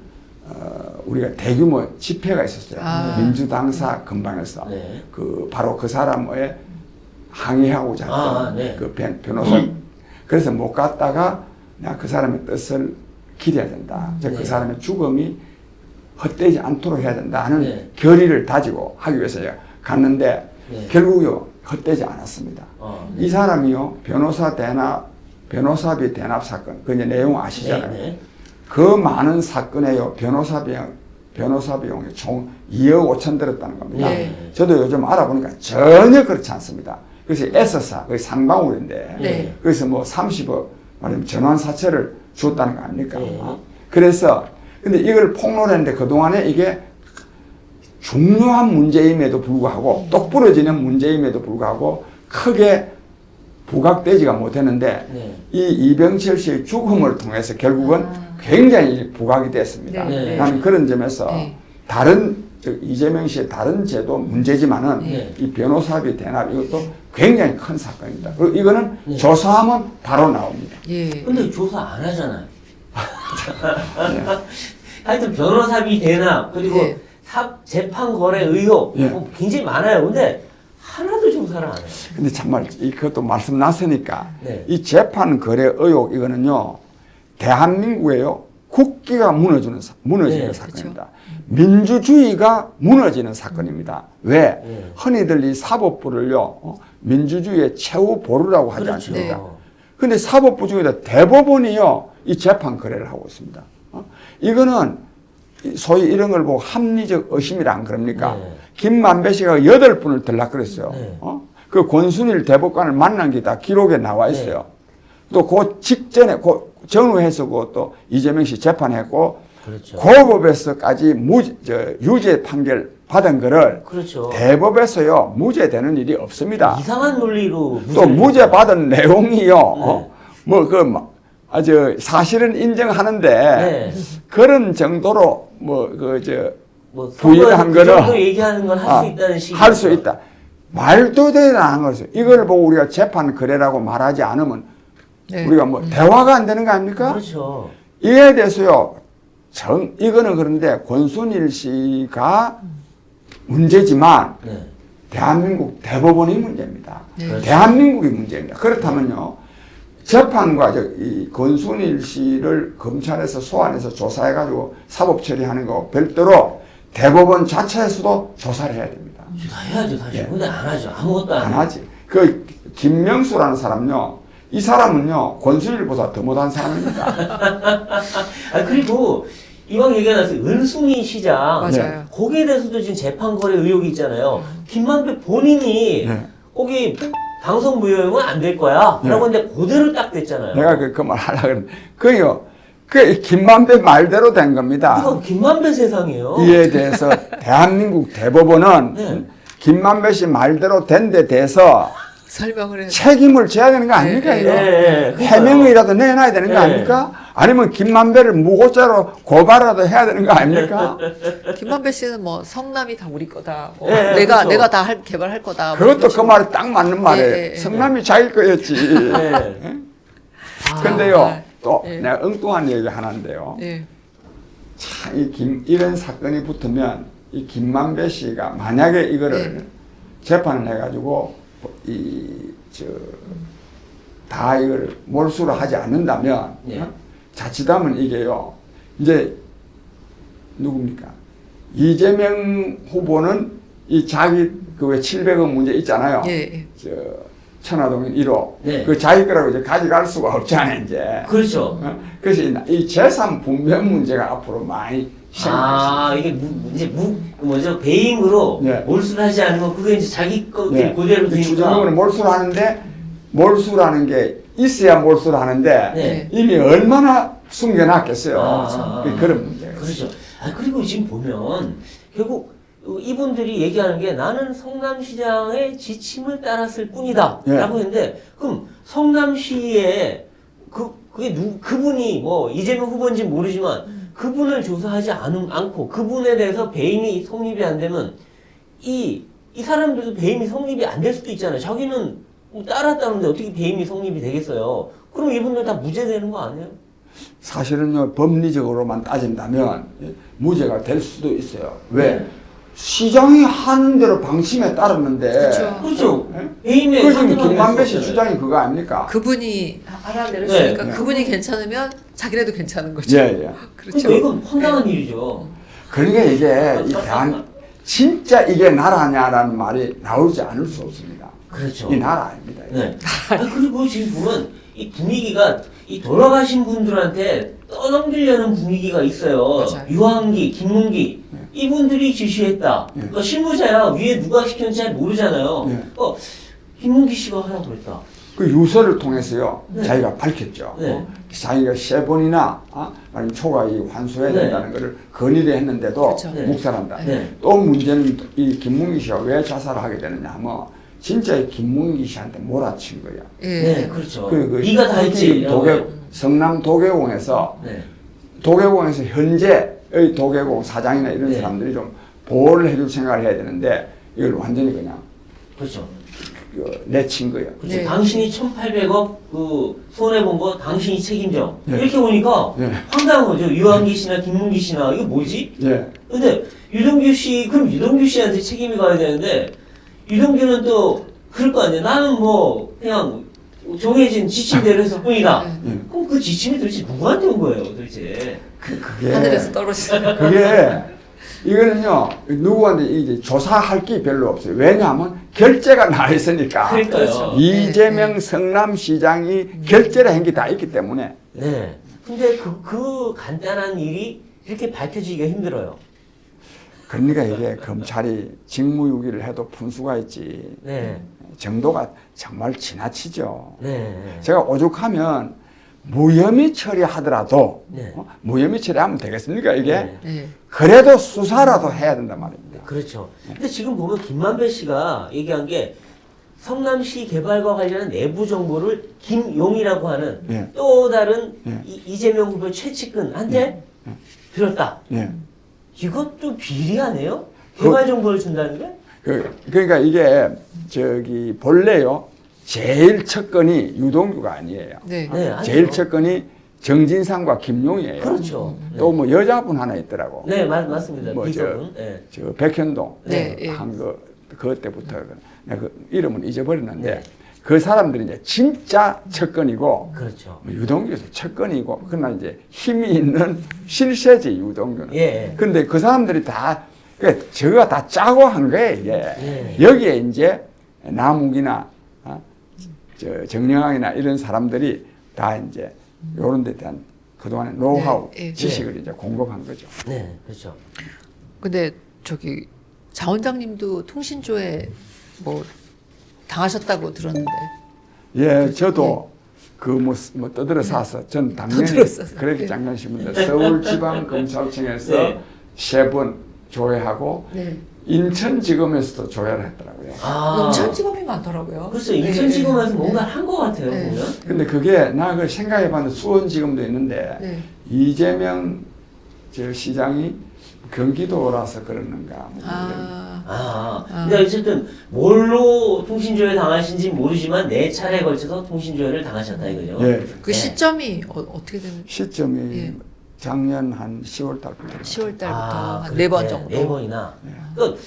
Speaker 3: 우리가 대규모 집회가 있었어요. 민주당사 근방에서
Speaker 2: 네.
Speaker 3: 그 바로 그 사람의 항의하고자 했던
Speaker 2: 네.
Speaker 3: 그 변호사. 그래서 못 갔다가 내가 그 사람의 뜻을 기려야 된다. 즉 그 사람의 죽음이 헛되지 않도록 해야 된다 하는
Speaker 2: 네.
Speaker 3: 결의를 다지고 하기 위해서 제가 갔는데
Speaker 2: 네.
Speaker 3: 결국요 헛되지 않았습니다.
Speaker 2: 네.
Speaker 3: 이 사람이요 변호사비 대납 사건 그 이제 내용 아시잖아요.
Speaker 2: 네, 네.
Speaker 3: 그 많은 사건에요 변호사 비용이 총 2억 5천 들었다는 겁니다.
Speaker 1: 네.
Speaker 3: 저도 요즘 알아보니까 전혀 그렇지 않습니다. 그래서 S사 거의 상방울인데
Speaker 1: 네.
Speaker 3: 그래서 뭐 30억 말하면 전환사채를 줬다는 거 아닙니까?
Speaker 2: 네.
Speaker 3: 그래서 근데 이걸 폭로했는데 그동안에 이게 중요한 문제임에도 불구하고 똑부러지는 문제임에도 불구하고 크게 부각되지가 못했는데
Speaker 2: 네.
Speaker 3: 이 이병철 씨의 죽음을 통해서 결국은 굉장히 부각이 됐습니다.
Speaker 1: 네.
Speaker 3: 나는 그런 점에서
Speaker 1: 네.
Speaker 3: 다른 이재명 씨의 다른 제도 문제지만은
Speaker 2: 네.
Speaker 3: 이 변호사비 대납 이것도 굉장히 큰 사건입니다. 그리고 이거는
Speaker 2: 네.
Speaker 3: 조사하면 바로 나옵니다.
Speaker 1: 예.
Speaker 2: 근데 조사 안 하잖아요. 하여튼 변호사비 대납 그리고
Speaker 1: 네.
Speaker 2: 재판 거래 의혹
Speaker 3: 예.
Speaker 2: 뭐 굉장히 많아요. 근데 하나도 조사를 안 해요.
Speaker 3: 근데 참말 그것도 말씀 나서니까
Speaker 2: 네.
Speaker 3: 이 재판 거래 의혹 이거는요 대한민국에요 국기가 무너지는
Speaker 2: 네,
Speaker 3: 사건입니다. 민주주의가 무너지는 사건입니다. 왜?
Speaker 2: 네.
Speaker 3: 흔히들 이 사법부를요 민주주의의 최후 보루라고 하지
Speaker 2: 그렇죠.
Speaker 3: 않습니까? 근데 사법부 중에도 대법원이요 이 재판 거래를 하고 있습니다. 이거는 소위 이런 걸 보고 합리적 의심이라 안 그럽니까?
Speaker 2: 네.
Speaker 3: 김만배 씨가 8분을 들락거렸어요.
Speaker 2: 네.
Speaker 3: 그 권순일 대법관을 만난 게 다 기록에 나와 있어요. 또 그 직전에 전후해서 또 이재명 씨 재판했고
Speaker 2: 그렇죠.
Speaker 3: 고법에서까지 유죄 판결 받은 거를
Speaker 2: 그렇죠.
Speaker 3: 대법에서요 무죄되는 일이 없습니다.
Speaker 2: 이상한 논리로
Speaker 3: 또 무죄
Speaker 2: 줬어요.
Speaker 3: 받은 내용이요.
Speaker 2: 네.
Speaker 3: 아주 사실은 인정하는데
Speaker 2: 네.
Speaker 3: 그런 정도로
Speaker 2: 뭐
Speaker 3: 부인한
Speaker 2: 그
Speaker 3: 거는
Speaker 2: 정도 얘기하는 건 할 수 있다는 식이죠.
Speaker 3: 할 수 있다. 말도 되는 것이요. 이걸 보고 우리가 재판 거래라고 말하지 않으면
Speaker 1: 네.
Speaker 3: 우리가 뭐 대화가 안 되는 거 아닙니까?
Speaker 2: 그렇죠.
Speaker 3: 이에 대해서요. 이거는 그런데 권순일 씨가 문제지만
Speaker 2: 네.
Speaker 3: 대한민국 대법원이 문제입니다.
Speaker 1: 네.
Speaker 3: 대한민국이 문제입니다. 그렇다면요. 재판과 이 권순일 씨를 검찰에서 소환해서 조사해가지고 사법 처리하는 거 별도로 대법원 자체에서도 조사를 해야 됩니다.
Speaker 2: 다 해야죠, 사실.
Speaker 3: 예.
Speaker 2: 근데 안 하죠. 아무것도 안
Speaker 3: 안
Speaker 2: 해요.
Speaker 3: 하지. 그 김명수라는 사람요. 이 사람은요. 권순일보다 더 못한 사람입니다.
Speaker 2: 그리고 이왕 얘기가 나서 은숭이 시장
Speaker 1: 맞아요.
Speaker 2: 거기에 대해서도 지금 재판 거래 의혹이 있잖아요. 김만배 본인이
Speaker 3: 네.
Speaker 2: 거기 당선 무효형은 안 될 거야.
Speaker 3: 네.
Speaker 2: 라고 했는데 그대로 딱 됐잖아요.
Speaker 3: 내가 그 말 하려고 했는데 그 김만배 말대로 된 겁니다.
Speaker 2: 이건 김만배 세상이에요.
Speaker 3: 이에 대해서 대한민국 대법원은
Speaker 2: 네.
Speaker 3: 김만배 씨 말대로 된 데 대해서
Speaker 1: 설명을 해야
Speaker 3: 책임을 져야 되는 거 아닙니까?
Speaker 1: 네,
Speaker 3: 이거?
Speaker 2: 네, 네.
Speaker 3: 해명이라도 내놔야 되는 거
Speaker 2: 네.
Speaker 3: 아닙니까? 아니면 김만배를 무고죄로 고발라도 해야 되는 거 아닙니까?
Speaker 1: 김만배 씨는 뭐 성남이 다 우리 거다. 뭐
Speaker 2: 네,
Speaker 1: 내가
Speaker 2: 그렇죠.
Speaker 1: 다 개발할 거다. 뭐
Speaker 3: 그것도
Speaker 1: 이런
Speaker 3: 그
Speaker 1: 식으로.
Speaker 3: 말이 딱 맞는 말이에요.
Speaker 1: 예, 예, 예.
Speaker 3: 성남이 자기 거였지.
Speaker 2: 네.
Speaker 3: 근데요, 또
Speaker 1: 예.
Speaker 3: 내가 엉뚱한 얘기 하나인데요.
Speaker 1: 네.
Speaker 3: 참, 이런 사건이 붙으면 이 김만배 씨가 만약에 이거를
Speaker 1: 네.
Speaker 3: 재판을 해가지고 다 이걸 몰수를 하지 않는다면
Speaker 2: 네.
Speaker 3: 자칫하면 이게요 이제 누굽니까 이재명 후보는 이 자기 그 왜 700억 문제 있잖아요.
Speaker 1: 예, 예.
Speaker 3: 천화동인 1호
Speaker 2: 네.
Speaker 3: 그 자기 거라고 이제 가져갈 수가 없잖아요 이제.
Speaker 2: 그렇죠.
Speaker 3: 그래서 이 재산 분배 문제가 앞으로 많이
Speaker 2: 이게 뭐죠? 배임으로
Speaker 3: 네.
Speaker 2: 몰수를 하지 않으면 그게 이제 자기 거끼리
Speaker 3: 네.
Speaker 2: 그대로 되니까.
Speaker 3: 추정으로 몰수를 하는데 몰수라는 게 있어야 몰수를 하는데
Speaker 2: 네.
Speaker 3: 이미 얼마나 숨겨놨겠어요. 그런 문제가 있어요.
Speaker 2: 그렇죠. 그리고 지금 보면 결국 이분들이 얘기하는 게 나는 성남시장의 지침을 따랐을 뿐이다
Speaker 3: 예.
Speaker 2: 라고 했는데 그럼 성남시에 그분이 뭐 이재명 후보인지 모르지만 그분을 조사하지 않고 그분에 대해서 배임이 성립이 안 되면 이 사람들도 배임이 성립이 안 될 수도 있잖아요. 자기는 뭐 따랐다는데 어떻게 배임이 성립이 되겠어요? 그럼 이분들 다 무죄되는 거 아니에요?
Speaker 3: 사실은요 법리적으로만 따진다면 무죄가 될 수도 있어요. 왜?
Speaker 2: 네.
Speaker 3: 시장이 하는 대로 방침에 따랐는데
Speaker 1: 그렇죠.
Speaker 2: 그렇죠.
Speaker 3: 예?
Speaker 2: 배임에
Speaker 3: 그 지금
Speaker 2: 상대방이
Speaker 3: 김만배 씨
Speaker 2: 있었잖아요.
Speaker 3: 주장이 그거 아닙니까?
Speaker 1: 그분이 알아내렸으니까
Speaker 3: 네.
Speaker 1: 그분이 괜찮으면 자기네도 괜찮은 거죠.
Speaker 3: 예, 예.
Speaker 1: 그렇죠.
Speaker 2: 그러니까 이건 황당한 일이죠.
Speaker 3: 그러니까 이게 진짜 이게 나라냐라는 말이 나오지 않을 수 없습니다.
Speaker 2: 그렇죠.
Speaker 3: 이 나라 아닙니다.
Speaker 2: 네. 그리고 지금 보면 이 분위기가 이 돌아가신 분들한테 떠넘기려는 분위기가 있어요.
Speaker 1: 맞아요.
Speaker 2: 유한기, 김문기 이분들이 지시했다.
Speaker 3: 네.
Speaker 2: 그러니까 실무자야 위에 누가 시켰는지 잘 모르잖아요.
Speaker 3: 네.
Speaker 2: 김문기 씨가 하라고 그랬다.
Speaker 3: 그 유서를 통해서요
Speaker 2: 네.
Speaker 3: 자기가 밝혔죠.
Speaker 2: 네.
Speaker 3: 자기가 세 번이나 아니면 초과이 환수해야
Speaker 2: 네.
Speaker 3: 된다는 것을 건의를 했는데도
Speaker 1: 그렇죠.
Speaker 2: 네.
Speaker 3: 묵살한다.
Speaker 2: 네.
Speaker 3: 또 문제는 이 김문기 씨가 왜 자살을 하게 되느냐 하면 진짜 이 김문기 씨한테 몰아친 거야.
Speaker 1: 예.
Speaker 2: 네, 그렇죠.
Speaker 3: 그
Speaker 2: 네가 다 했지.
Speaker 3: 성남 도계공에서
Speaker 2: 네.
Speaker 3: 도계공에서 현재의 도계공 사장이나 이런
Speaker 2: 네.
Speaker 3: 사람들이 좀 보호를 해줄 생각을 해야 되는데 이걸 완전히 그냥
Speaker 2: 그렇죠.
Speaker 3: 내친 거예요.
Speaker 2: 그렇죠.
Speaker 1: 네.
Speaker 2: 당신이 1,800억 그 손해 본 거 당신이 책임져.
Speaker 3: 네.
Speaker 2: 이렇게 보니까
Speaker 3: 네.
Speaker 2: 황당한 거죠. 유한기 씨나 김문기 씨나 이거 뭐지?
Speaker 3: 예.
Speaker 2: 근데 유동규 씨 그럼 유동규 씨한테 책임이 가야 되는데 유동규는 또 그럴 거 아니야. 나는 뭐 그냥 정해진 지침대로 했을 뿐이다.
Speaker 1: 네.
Speaker 2: 그럼 그 지침이 도대체 누구한테 온 거예요, 도대체?
Speaker 3: 그게
Speaker 1: 하늘에서 떨어지는.
Speaker 3: 그게 이거는요 누구한테 이제 조사할 게 별로 없어요. 왜냐하면 결재가 나 있으니까.
Speaker 2: 그러니까요.
Speaker 1: 그렇죠.
Speaker 3: 이재명
Speaker 1: 네.
Speaker 3: 성남시장이 결재를 한 게 다 있기 때문에.
Speaker 2: 네. 근데 그 간단한 일이 이렇게 밝혀지기가 힘들어요.
Speaker 3: 그러니까 이게 검찰이 직무유기를 해도 분수가 있지.
Speaker 2: 네.
Speaker 3: 정도가 정말 지나치죠.
Speaker 2: 네.
Speaker 3: 제가 오죽하면 무혐의 처리하더라도
Speaker 2: 네.
Speaker 3: 무혐의 처리하면 되겠습니까 이게?
Speaker 2: 네.
Speaker 1: 네.
Speaker 3: 그래도 수사라도 해야 된단 말입니다.
Speaker 2: 그렇죠. 근데 지금 보면 김만배 씨가 얘기한 게 성남시 개발과 관련한 내부 정보를 김용이라고 하는
Speaker 3: 예.
Speaker 2: 또 다른
Speaker 3: 예.
Speaker 2: 이재명 후보 최측근한테 들었다.
Speaker 3: 예.
Speaker 2: 이것도 비리하네요. 개발 정보를 준다는 게?
Speaker 3: 그러니까 이게 저기 본래요 제일 첫건이 유동규가 아니에요.
Speaker 1: 네.
Speaker 2: 네, 아니죠.
Speaker 3: 제일 첫건이 정진상과 김용이에요.
Speaker 2: 그렇죠.
Speaker 3: 또 뭐 여자분 하나 있더라고.
Speaker 2: 네, 맞습니다.
Speaker 3: 뭐
Speaker 2: 비서분. 네.
Speaker 3: 저 백현동
Speaker 1: 네, 예.
Speaker 3: 한 그 때부터 내가 그 이름은 잊어버렸는데
Speaker 2: 네.
Speaker 3: 그 사람들이 이제 진짜 첫건이고
Speaker 2: 그렇죠.
Speaker 3: 뭐 유동규도 첫건이고 그러나 이제 힘이 있는 실세지 유동규는.
Speaker 2: 예.
Speaker 3: 근데 그 사람들이 다 그러니까 저가 다 짜고 한 거예요 이게.
Speaker 2: 예.
Speaker 3: 여기에 이제 남욱이나 저 정영학이나 이런 사람들이 다 이제 요런 데 대한 그동안의 노하우,
Speaker 1: 네, 예.
Speaker 3: 지식을 이제 공급한 거죠.
Speaker 2: 네, 그렇죠.
Speaker 1: 근데 저기 자 원장님도 통신조에 뭐 당하셨다고 들었는데.
Speaker 3: 예, 저도 그 뭐 떠들어 사서 전 당연히
Speaker 1: 떠들어 싸서.
Speaker 3: 그렇게 장난치는데 서울지방검찰청에서
Speaker 2: 네.
Speaker 3: 3번 조회하고
Speaker 1: 네.
Speaker 3: 인천지검에서도 조회를 했더라고요.
Speaker 1: 인천지검이 많더라고요.
Speaker 2: 글쎄, 인천지검에서
Speaker 1: 네.
Speaker 2: 뭔가 한 것 같아요,
Speaker 1: 네.
Speaker 2: 보면.
Speaker 3: 근데 그게 나 그 생각해봤는데 수원지검도 있는데
Speaker 1: 네.
Speaker 3: 이재명 저 시장이 경기도라서 그러는가. 뭐
Speaker 2: 근데 어쨌든 뭘로 통신조회 당하신지 모르지만 4차례에 걸쳐서 통신조회를 당하셨다 이거죠.
Speaker 3: 예.
Speaker 1: 그 시점이 어떻게 되는?
Speaker 3: 시점이
Speaker 1: 예.
Speaker 3: 작년 한 10월 달부터.
Speaker 1: 10월 달부터 한
Speaker 2: 그렇게
Speaker 1: 4번 정도.
Speaker 2: 4번이나. 그러니까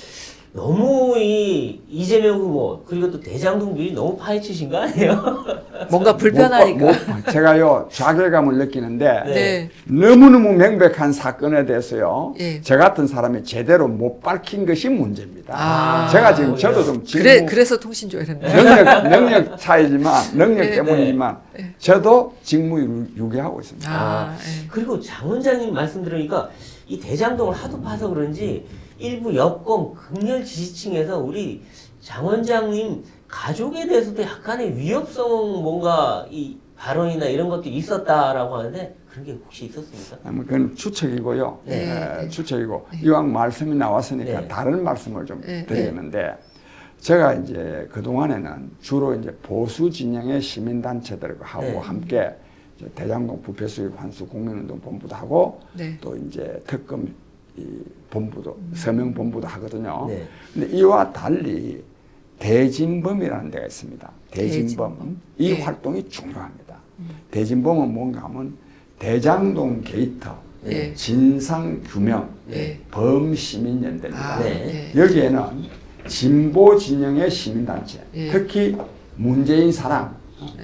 Speaker 2: 너무 이재명 후보 그리고 또 대장동 비리 너무 파헤치신 거 아니에요?
Speaker 1: 뭔가 불편하니까.
Speaker 3: 제가요 자괴감을 느끼는데
Speaker 1: 네.
Speaker 3: 너무너무 명백한 사건에 대해서요.
Speaker 1: 예.
Speaker 3: 저 같은 사람이 제대로 못 밝힌 것이 문제입니다.
Speaker 1: 아.
Speaker 3: 제가 지금 저도 좀
Speaker 1: 그래서 통신조회를 했네.
Speaker 3: 능력 차이지만 능력
Speaker 1: 네,
Speaker 3: 때문이지만
Speaker 1: 네.
Speaker 3: 저도 직무 유기하고 있습니다.
Speaker 1: 예.
Speaker 2: 그리고 장 원장님 말씀 들으니까 이 대장동을 하도 파서 그런지 일부 여권 극렬 지지층에서 우리 장 원장님 가족에 대해서도 약간의 위협성 뭔가 이 발언이나 이런 것도 있었다라고 하는데 그런 게 혹시 있었습니까?
Speaker 3: 그건 추측이고요.
Speaker 1: 네.
Speaker 3: 추측이고 이왕 말씀이 나왔으니까
Speaker 2: 네.
Speaker 3: 다른 말씀을 좀
Speaker 1: 네.
Speaker 3: 드리겠는데 제가 이제 그 동안에는 주로 이제 보수 진영의 시민단체들과 하고
Speaker 1: 네.
Speaker 3: 함께 이제 대장동 부패 수익 환수 국민운동 본부도 하고
Speaker 1: 네.
Speaker 3: 또 이제 특검 이 본부도 서명 본부도 하거든요.
Speaker 2: 네.
Speaker 3: 근데 이와 달리 대진범이라는 데가 있습니다. 대진범.
Speaker 1: 대진범.
Speaker 3: 이
Speaker 1: 네.
Speaker 3: 활동이 중요합니다. 대진범은 뭔가 하면 대장동 게이트,
Speaker 1: 네.
Speaker 3: 진상 규명,
Speaker 1: 네.
Speaker 3: 범시민연대입니다.
Speaker 2: 네.
Speaker 3: 여기에는 진보 진영의 시민단체,
Speaker 1: 네.
Speaker 3: 특히 문재인 사랑,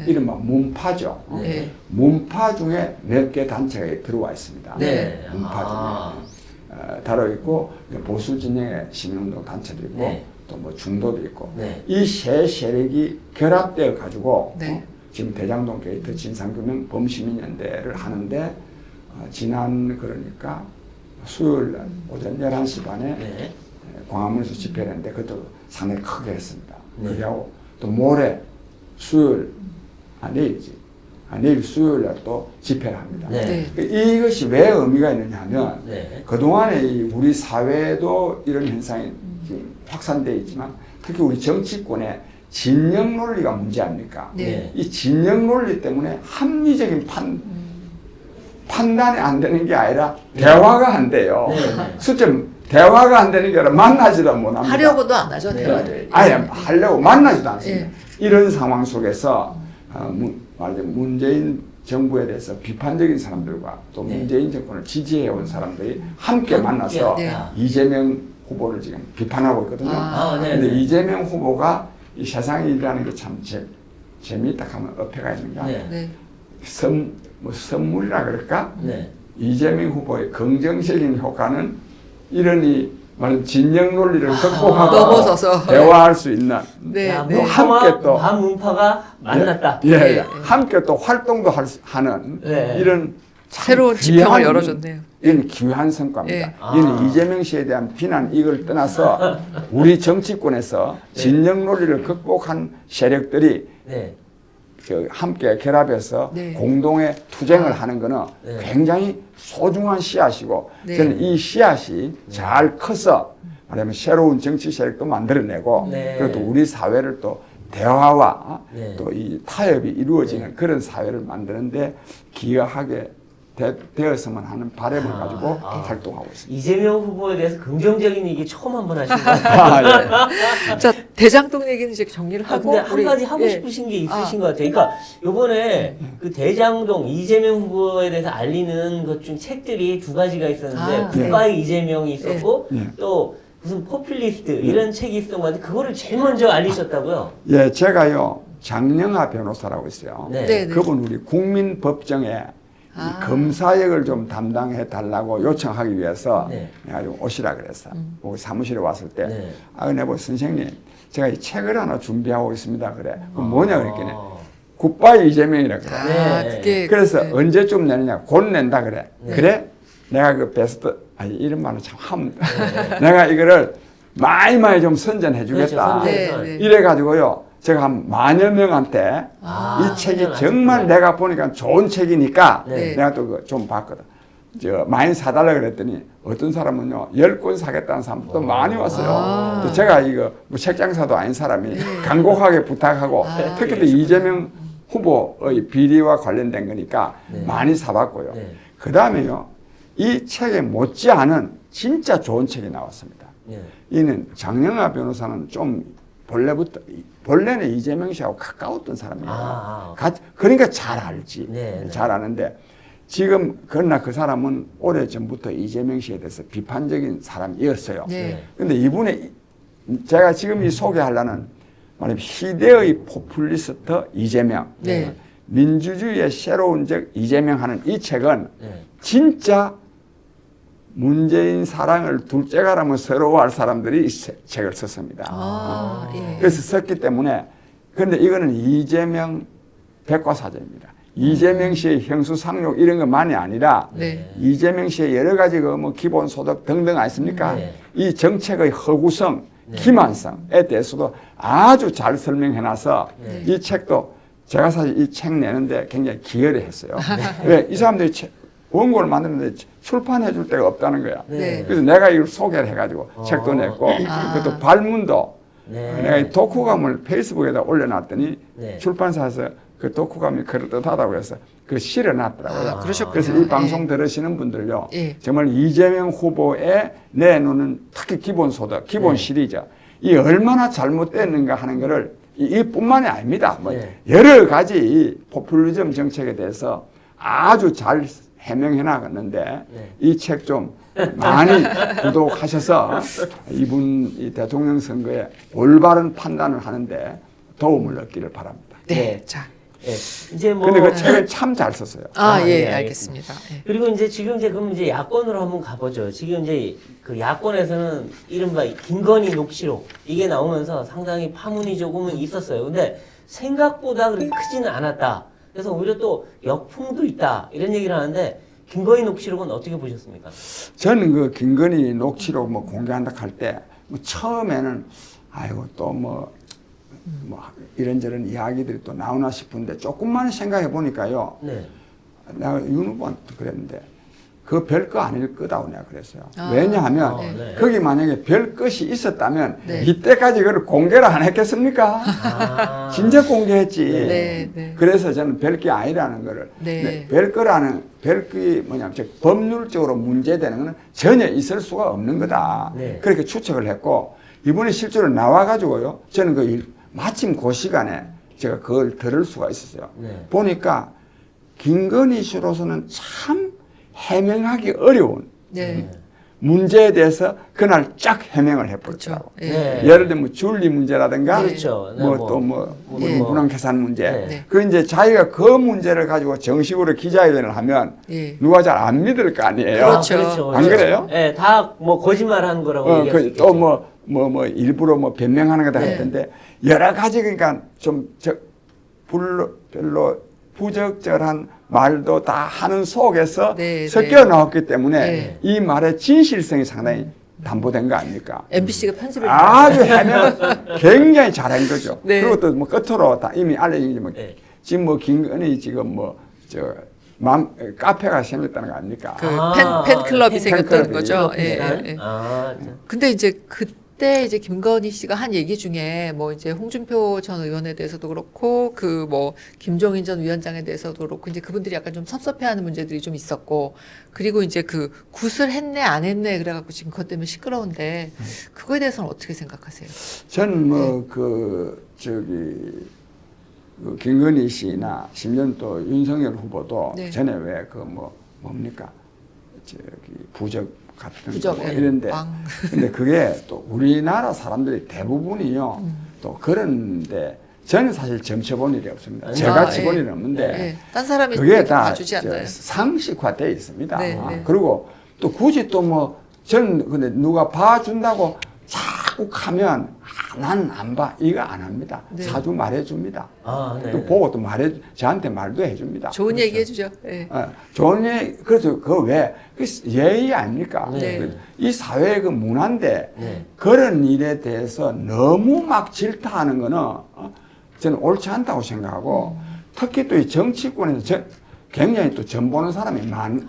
Speaker 3: 이른바 문파죠.
Speaker 1: 네.
Speaker 3: 문파 중에 몇 개 단체가 들어와 있습니다.
Speaker 2: 네.
Speaker 3: 문파 중에. 다뤄 있고 보수 진영의 시민운동 단체도 있고
Speaker 2: 네.
Speaker 3: 또 뭐 중도도 있고
Speaker 2: 네.
Speaker 3: 이 세 세력이 결합되어 가지고
Speaker 1: 네.
Speaker 3: 지금 대장동 게이트 진상규명 범시민연대를 하는데 지난 그러니까 수요일 날 오전 11시 반에
Speaker 2: 네.
Speaker 3: 광화문에서 집회를 했는데 그것도 상당히 크게 했습니다.
Speaker 2: 네.
Speaker 3: 그리고 또 모레 수요일 내일이지 내일 수요일 날 또 집회를 합니다.
Speaker 2: 네.
Speaker 3: 이것이 왜 의미가 있느냐 하면
Speaker 2: 네.
Speaker 3: 그동안에 우리 사회도 이런 현상이 지금 확산되어 있지만 특히 우리 정치권의 진영 논리가 문제 아닙니까?
Speaker 1: 네.
Speaker 3: 이 진영 논리 때문에 합리적인 판단이 안 되는 게 아니라 대화가 안 돼요.
Speaker 2: 네.
Speaker 3: 대화가 안 되는 게 아니라 만나지도 못합니다.
Speaker 1: 하려고도 안 하죠
Speaker 2: 네.
Speaker 1: 대화를.
Speaker 3: 아예 하려고 만나지도 않습니다.
Speaker 1: 예.
Speaker 3: 이런 상황 속에서 말하자면 문재인 정부에 대해서 비판적인 사람들과 또
Speaker 2: 네.
Speaker 3: 문재인 정권을 지지해온 사람들이 함께 만나서
Speaker 1: 네.
Speaker 3: 이재명 후보를 지금 비판하고 있거든요.
Speaker 2: 아, 네.
Speaker 3: 근데 이재명 후보가 이 세상에 일하는 게 참 재미있다 하면 어폐가 있는가?
Speaker 2: 네.
Speaker 1: 네.
Speaker 3: 선물이라 그럴까?
Speaker 2: 네.
Speaker 3: 이재명 후보의 긍정적인 효과는 이러니 말은 진영 논리를 극복하고
Speaker 1: 넘어서서.
Speaker 3: 대화할 수 있는
Speaker 1: 네.
Speaker 2: 야,
Speaker 1: 네.
Speaker 3: 함께 또
Speaker 2: 반문파가 만났다.
Speaker 3: 예,
Speaker 1: 네.
Speaker 3: 함께 또 활동도 하는
Speaker 2: 네.
Speaker 3: 이런 참
Speaker 1: 새로운
Speaker 3: 귀한
Speaker 1: 지평을 열어줬네요.
Speaker 3: 이런 귀한 성과입니다.
Speaker 1: 예.
Speaker 3: 이는
Speaker 2: 아.
Speaker 3: 이재명 씨에 대한 비난 이걸 떠나서 우리 정치권에서 진영 논리를 극복한 세력들이
Speaker 2: 네.
Speaker 3: 함께 결합해서
Speaker 1: 네.
Speaker 3: 공동의 투쟁을 하는 것은
Speaker 2: 네.
Speaker 3: 굉장히 소중한 씨앗이고
Speaker 1: 네.
Speaker 3: 저는 이 씨앗이 잘 커서 말하면 새로운 정치 세력도 만들어내고
Speaker 2: 네.
Speaker 3: 그리고 또 우리 사회를 또 대화와
Speaker 2: 네.
Speaker 3: 또 이 타협이 이루어지는 그런 사회를 만드는데 기여하게 되었으면 하는 바람을 가지고 활동하고 있습니다.
Speaker 2: 이재명 후보에 대해서 긍정적인 얘기 처음 한번 하신 거예요.
Speaker 1: 자 대장동 얘기는 이제 정리를 하고
Speaker 2: 근데 한 가지 하고
Speaker 1: 예.
Speaker 2: 싶으신 게 있으신 것 같아요. 그러니까 요번에 그 대장동 이재명 후보에 대해서 알리는 것 중 책들이 두 가지가 있었는데
Speaker 1: 아,
Speaker 2: 굿바이 이재명이 있었고
Speaker 3: 예.
Speaker 2: 또 무슨 포퓰리스트 이런 책이 있었던 것 같은데 그거를 제일 먼저 알리셨다고요?
Speaker 3: 예, 제가요 장영하 변호사라고 있어요.
Speaker 2: 네.
Speaker 1: 네, 네.
Speaker 3: 그분 우리 국민법정에 이 검사역을 좀 담당해 달라고 요청하기 위해서
Speaker 2: 네.
Speaker 3: 내가 좀 오시라 그랬어. 우리 사무실에 왔을 때,
Speaker 2: 네.
Speaker 3: 내가 선생님, 제가 이 책을 하나 준비하고 있습니다. 그래. 그럼 뭐냐 그랬더니
Speaker 2: 아.
Speaker 3: 굿바이 이재명이라 그래.
Speaker 1: 아
Speaker 2: 네.
Speaker 1: 그게
Speaker 3: 그래서
Speaker 1: 네.
Speaker 3: 언제쯤 내느냐? 곧 낸다 그래.
Speaker 2: 네.
Speaker 3: 그래? 내가 그 베스트, 이런 말을 참 하면 내가 이거를 많이 좀 선전해 주겠다.
Speaker 2: 그렇죠,
Speaker 1: 네,
Speaker 2: 선전.
Speaker 1: 네.
Speaker 3: 이래가지고요. 제가 한 10,000여 명한테
Speaker 2: 아,
Speaker 3: 이 책이
Speaker 2: 선전을
Speaker 3: 정말
Speaker 2: 하셨구나.
Speaker 3: 내가 보니까 좋은 책이니까
Speaker 2: 네.
Speaker 3: 내가 또 좀 봤거든. 많이 사달라 그랬더니 어떤 사람은요 10권 사겠다는 사람도 많이 왔어요.
Speaker 1: 아.
Speaker 3: 또 제가 이거 뭐 책장사도 아닌 사람이 간곡하게 부탁하고 특히 또 이재명 후보의 비리와 관련된 거니까
Speaker 2: 네.
Speaker 3: 많이 사봤고요.
Speaker 2: 네.
Speaker 3: 그 다음에요 이 책에 못지않은 진짜 좋은 책이 나왔습니다.
Speaker 2: 네.
Speaker 3: 이는 장영하 변호사는 좀 본래는 이재명 씨하고 가까웠던 사람이에요. 그러니까 잘 알지.
Speaker 2: 네.
Speaker 3: 잘 아는데 지금 그러나 그 사람은 오래전부터 이재명 씨에 대해서 비판적인 사람이었어요.
Speaker 1: 네.
Speaker 3: 근데 이분의 제가 지금 이 소개하려는 말하면 시대의 포퓰리스트 이재명,
Speaker 1: 네.
Speaker 3: 민주주의의 새로운 적 이재명 하는 이 책은
Speaker 2: 네.
Speaker 3: 진짜 문재인 사랑을 둘째가라면 서러워할 사람들이 이 책을 썼습니다.
Speaker 1: 아, 예.
Speaker 3: 그래서 썼기 때문에 그런데 이거는 이재명 백과사전입니다. 이재명 씨의 형수상욕 이런 것만이 아니라
Speaker 1: 네.
Speaker 3: 이재명 씨의 여러 가지 그 뭐 기본소득 등등 아니습니까?
Speaker 2: 네.
Speaker 3: 이 정책의 허구성,
Speaker 2: 네.
Speaker 3: 기만성에 대해서도 아주 잘 설명해놔서
Speaker 2: 네.
Speaker 3: 이 책도 제가 사실 이 책 내는데 굉장히 기여를 했어요. 왜? 이 사람들이 원고를 만드는데 출판해 줄 데가 없다는 거야.
Speaker 1: 네.
Speaker 3: 그래서 내가 이걸 소개를 해가지고 책도 냈고 그것도 발문도
Speaker 2: 네.
Speaker 3: 내가 이 독후감을 페이스북에다 올려놨더니
Speaker 2: 네.
Speaker 3: 출판사에서 그 독후감이 그럴듯하다고 해서 그 실어놨더라고요.
Speaker 1: 아, 그러셨군요.
Speaker 3: 그래서 이
Speaker 1: 예.
Speaker 3: 방송 들으시는 분들요.
Speaker 1: 예.
Speaker 3: 정말 이재명 후보의 내놓는 특히 기본소득, 기본
Speaker 2: 네.
Speaker 3: 시리즈 이 얼마나 잘못됐는가 하는 것을 이뿐만이 아닙니다. 뭐
Speaker 2: 네.
Speaker 3: 여러 가지 이 포퓰리즘 정책에 대해서 아주 잘 해명해 나갔는데
Speaker 2: 네.
Speaker 3: 이 책 좀 많이 구독하셔서 이분 이 대통령 선거에 올바른 판단을 하는데 도움을 얻기를 바랍니다.
Speaker 1: 네.
Speaker 2: 네.
Speaker 1: 자.
Speaker 2: 예. 이제 뭐
Speaker 3: 근데 그 책을 참 잘 썼어요.
Speaker 1: 아, 예,
Speaker 2: 네,
Speaker 1: 알겠습니다. 예.
Speaker 2: 그리고 이제 지금 그럼 이제 야권으로 한번 가보죠. 지금 이제 그 야권에서는 이른바 김건희 녹취록 이게 나오면서 상당히 파문이 조금은 있었어요. 근데 생각보다 그렇게 크지는 않았다. 그래서 오히려 또 역풍도 있다 이런 얘기를 하는데 김건희 녹취록은 어떻게 보셨습니까?
Speaker 3: 저는 그 김건희 녹취록 뭐 공개한다 할 때 뭐 처음에는 아이고 또 뭐 이런저런 이야기들이 또 나오나 싶은데 조금만 생각해 보니까요.
Speaker 2: 네.
Speaker 3: 내가 윤 후보한테 그랬는데 그 별거 아닐 거다고 내가 그랬어요.
Speaker 1: 아,
Speaker 3: 왜냐하면
Speaker 2: 네.
Speaker 3: 거기 만약에 별 것이 있었다면
Speaker 1: 네.
Speaker 3: 이때까지 그걸 공개를 안 했겠습니까?
Speaker 2: 아.
Speaker 3: 진짜 공개했지.
Speaker 1: 네, 네.
Speaker 3: 그래서 저는 별게 아니라는 거를
Speaker 1: 네.
Speaker 3: 별거라는 별게 뭐냐면 즉 법률적으로 문제되는 것은 전혀 있을 수가 없는 거다.
Speaker 2: 네.
Speaker 3: 그렇게 추측을 했고 이번에 실제로 나와가지고요. 저는 마침 그 시간에 제가 그걸 들을 수가 있었어요.
Speaker 2: 네.
Speaker 3: 보니까 김건희 씨로서는 참 해명하기 어려운
Speaker 1: 네.
Speaker 3: 문제에 대해서 그날 쫙 해명을
Speaker 1: 그렇죠.
Speaker 3: 해버렸더라고.
Speaker 1: 예.
Speaker 2: 네.
Speaker 3: 예를 들면 줄리 문제라든가
Speaker 2: 그렇죠. 네,
Speaker 3: 뭐 또 뭐
Speaker 1: 네.
Speaker 3: 문항계산 문제.
Speaker 2: 네.
Speaker 3: 그 이제 자기가 그 문제를 가지고 정식으로 기자회견을 하면
Speaker 1: 예.
Speaker 3: 누가 잘 안 믿을 거 아니에요.
Speaker 1: 그렇죠.
Speaker 3: 안 그래요?
Speaker 2: 네, 다 뭐 거짓말하는 거라고 얘기할 수 있겠죠.
Speaker 3: 또 일부러 변명하는 거다
Speaker 1: 네.
Speaker 3: 했던데 여러 가지 그러니까 좀 별로 부적절한 말도 다 하는 속에서
Speaker 1: 네,
Speaker 3: 섞여 나왔기 때문에
Speaker 1: 네.
Speaker 3: 이 말의 진실성이 상당히 담보된 거 아닙니까?
Speaker 1: MBC가 편집을
Speaker 3: 아주 해명을 굉장히 잘한 거죠.
Speaker 1: 네.
Speaker 3: 그리고 또 뭐 끝으로 다 이미 알려진 게
Speaker 2: 네.
Speaker 3: 지금 뭐 김건희 지금 카페가 생겼다는 거 아닙니까?
Speaker 1: 그
Speaker 2: 아,
Speaker 1: 팬클럽이
Speaker 3: 팬클럽이
Speaker 1: 생겼다는 거죠.
Speaker 3: 네.
Speaker 1: 예, 예.
Speaker 2: 아,
Speaker 1: 근데 이제 그때 이제 김건희 씨가 한 얘기 중에 뭐 이제 홍준표 전 의원에 대해서도 그렇고 그 뭐 김종인 전 위원장에 대해서도 그렇고 이제 그분들이 약간 좀 섭섭해하는 문제들이 좀 있었고 그리고 이제 그 굿을 했네 안 했네 그래갖고 지금 그것 때문에 시끄러운데 그거에 대해서는 어떻게 생각하세요?
Speaker 3: 저는 김건희 씨나 심지어 또 윤석열 후보도
Speaker 1: 네.
Speaker 3: 전에 왜 뭡니까 부적 같은
Speaker 1: 부적,
Speaker 3: 거
Speaker 1: 예.
Speaker 3: 이런데
Speaker 1: 왕.
Speaker 3: 근데 그게 또 우리나라 사람들이 대부분이요 또 그런데 저는 사실 점쳐본 일이 없습니다. 제가 지본
Speaker 1: 예.
Speaker 3: 일은 없는데
Speaker 1: 예. 딴 사람이
Speaker 3: 그게
Speaker 1: 이렇게
Speaker 3: 다
Speaker 1: 봐주지 않나요?
Speaker 3: 상식화되어 있습니다.
Speaker 1: 네, 네.
Speaker 3: 그리고 또 굳이 저는 근데 누가 봐준다고 자꾸 하면 난 안 봐. 이거 안 합니다.
Speaker 1: 네.
Speaker 3: 사주 말해줍니다.
Speaker 2: 아, 네.
Speaker 3: 또 보고 또 저한테 말도 해줍니다.
Speaker 1: 좋은 얘기 해주죠. 예.
Speaker 3: 좋은 얘기, 그래서 그 예의 아닙니까?
Speaker 2: 네.
Speaker 3: 이 사회의 그 문화인데
Speaker 2: 네.
Speaker 3: 그런 일에 대해서 너무 막 질타하는 거는 저는 옳지 않다고 생각하고 특히 또 이 정치권에서 굉장히 또 점 보는 사람이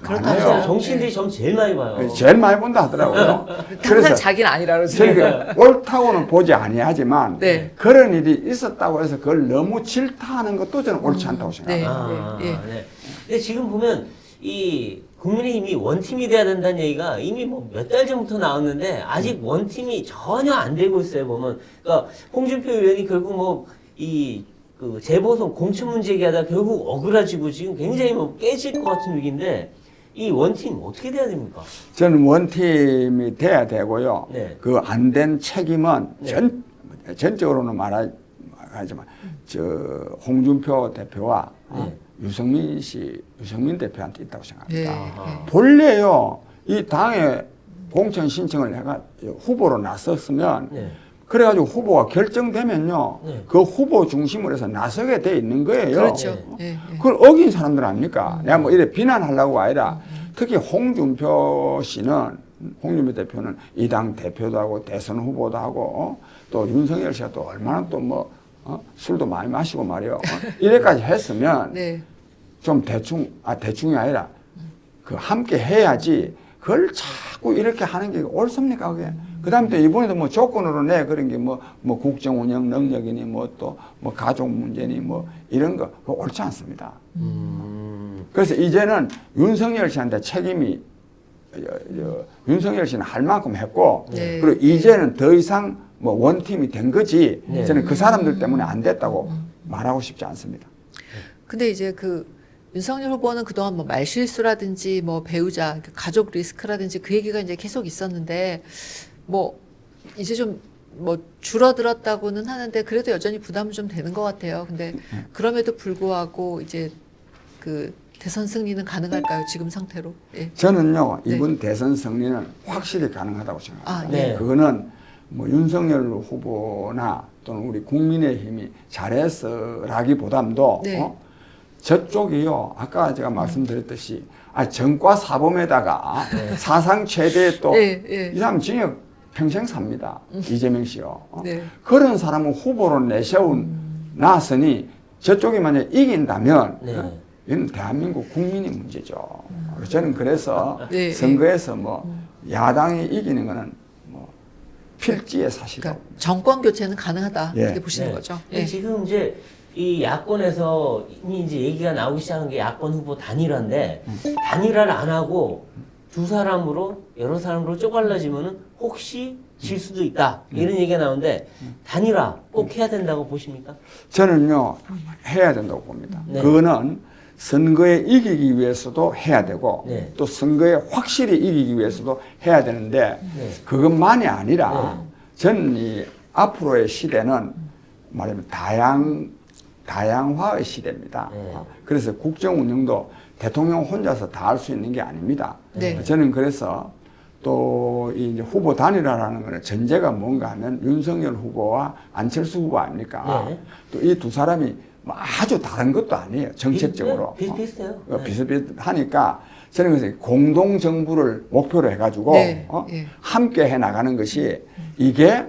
Speaker 1: 그렇다죠.
Speaker 3: 많아요.
Speaker 2: 정치인들이 점 제일 많이 봐요.
Speaker 3: 제일 많이 본다 하더라고요.
Speaker 1: 항상 자기는 아니라 그러죠.
Speaker 3: 저희가 옳다고는 보지 아니하지만
Speaker 1: 네.
Speaker 3: 그런 일이 있었다고 해서 그걸 너무 질타하는 것도 저는 옳지 않다고 생각합니다.
Speaker 2: 아,
Speaker 1: 예.
Speaker 2: 네. 근데 지금 보면 이 국민의힘이 원팀이 돼야 된다는 얘기가 이미 뭐 몇 달 전부터 나왔는데 아직 원팀이 전혀 안 되고 있어요. 보면 그러니까 홍준표 의원이 결국 그 재보선 공천 문제 얘기하다 결국 억울해지고 지금 굉장히 깨질 것 같은 위기인데 이 원팀 어떻게 돼야 됩니까?
Speaker 3: 저는 원팀이 돼야 되고요.
Speaker 2: 네.
Speaker 3: 그 안 된 책임은
Speaker 2: 네.
Speaker 3: 전적으로는 말하지만 홍준표 대표와
Speaker 2: 네.
Speaker 3: 유승민 대표한테 있다고 생각합니다.
Speaker 1: 예.
Speaker 2: 아하.
Speaker 3: 본래요 이 당에 공천 신청을 해가 후보로 나섰으면
Speaker 2: 네.
Speaker 3: 그래가지고 후보가 결정되면요
Speaker 2: 네.
Speaker 3: 그 후보 중심으로 해서 나서게 돼 있는 거예요.
Speaker 1: 그렇죠.
Speaker 2: 네.
Speaker 1: 예. 예.
Speaker 3: 그걸 어긴 사람들 아닙니까? 내가 뭐 이래 비난하려고 아니라 특히 홍준표 대표는 이 당 대표도 하고 대선 후보도 하고 또 윤석열 씨가 또 얼마나 또 술도 많이 마시고 말이요. 이래까지 했으면
Speaker 1: 네.
Speaker 3: 좀 대충이 아니라 그 함께 해야지 그걸 자꾸 이렇게 하는 게 옳습니까 그게? 그다음에 또 이번에도 뭐 조건으로 그런 게 국정 운영 능력이니 또 가족 문제니 이런 거 그거 옳지 않습니다. 그래서 이제는 윤석열 씨한테 책임이 윤석열 씨는 할 만큼 했고
Speaker 1: 네.
Speaker 3: 그리고 이제는 더 이상 원팀이 된 거지
Speaker 2: 네.
Speaker 3: 저는 그 사람들 때문에 안 됐다고 말하고 싶지 않습니다.
Speaker 1: 근데 이제 윤석열 후보는 그동안 말실수라든지 배우자, 그러니까 가족 리스크라든지 그 얘기가 이제 계속 있었는데 이제 좀 줄어들었다고는 하는데 그래도 여전히 부담은 좀 되는 것 같아요. 근데 그럼에도 불구하고 이제 그 대선 승리는 가능할까요? 지금 상태로? 예.
Speaker 3: 저는요
Speaker 1: 네.
Speaker 3: 이번 대선 승리는 확실히 가능하다고 생각합니다.
Speaker 1: 아, 예.
Speaker 2: 네.
Speaker 3: 그거는 윤석열 후보나 또는 우리 국민의힘이 잘했어라기보담도
Speaker 1: 네.
Speaker 3: 저쪽이요 아까 제가 말씀드렸듯이 정과 사범에다가 사상 최대 또 이
Speaker 1: 예, 예.
Speaker 3: 사람 징역 평생 삽니다. 이재명 씨요.
Speaker 1: 네.
Speaker 3: 그런 사람을 후보로 나서니 저쪽이 만약 이긴다면
Speaker 2: 네.
Speaker 3: 이건 대한민국 국민의 문제죠. 저는 그래서
Speaker 1: 네,
Speaker 3: 선거에서 뭐 야당이 이기는 거는 뭐 필지의 사실이고.
Speaker 1: 그러니까 정권 교체는 가능하다
Speaker 3: 예.
Speaker 1: 이렇게 보시는
Speaker 2: 네.
Speaker 1: 거죠.
Speaker 2: 근데
Speaker 1: 예.
Speaker 2: 지금 이제 이 야권에서 이미 이제 얘기가 나오기 시작한 게 야권 후보 단일화인데 단일화를 안 하고 두 사람으로 여러 사람으로 쪼갈라지면은 혹시 질 수도 있다 이런 얘기가 나오는데 단일화 꼭 해야 된다고 보십니까?
Speaker 3: 저는요 해야 된다고 봅니다.
Speaker 2: 네.
Speaker 3: 그거는 선거에 이기기 위해서도 해야 되고
Speaker 2: 네.
Speaker 3: 또 선거에 확실히 이기기 위해서도 해야 되는데
Speaker 2: 네.
Speaker 3: 그것만이 아니라
Speaker 2: 네.
Speaker 3: 저는 이 앞으로의 시대는 말하면 다양화의 시대입니다.
Speaker 2: 네.
Speaker 3: 그래서 국정 운영도 대통령 혼자서 다 할 수 있는 게 아닙니다.
Speaker 1: 네.
Speaker 3: 저는 그래서 또 이제 후보 단일화라는 거는 전제가 뭔가 하면 윤석열 후보와 안철수 후보 아닙니까?
Speaker 2: 네.
Speaker 3: 또 이 두 사람이 뭐 아주 다른 것도 아니에요. 정책적으로.
Speaker 2: 비슷비슷해요. 네.
Speaker 3: 비슷비슷하니까 저는 그래서 공동 정부를 목표로 해가지고
Speaker 1: 네. 예.
Speaker 3: 함께 해 나가는 것이 이게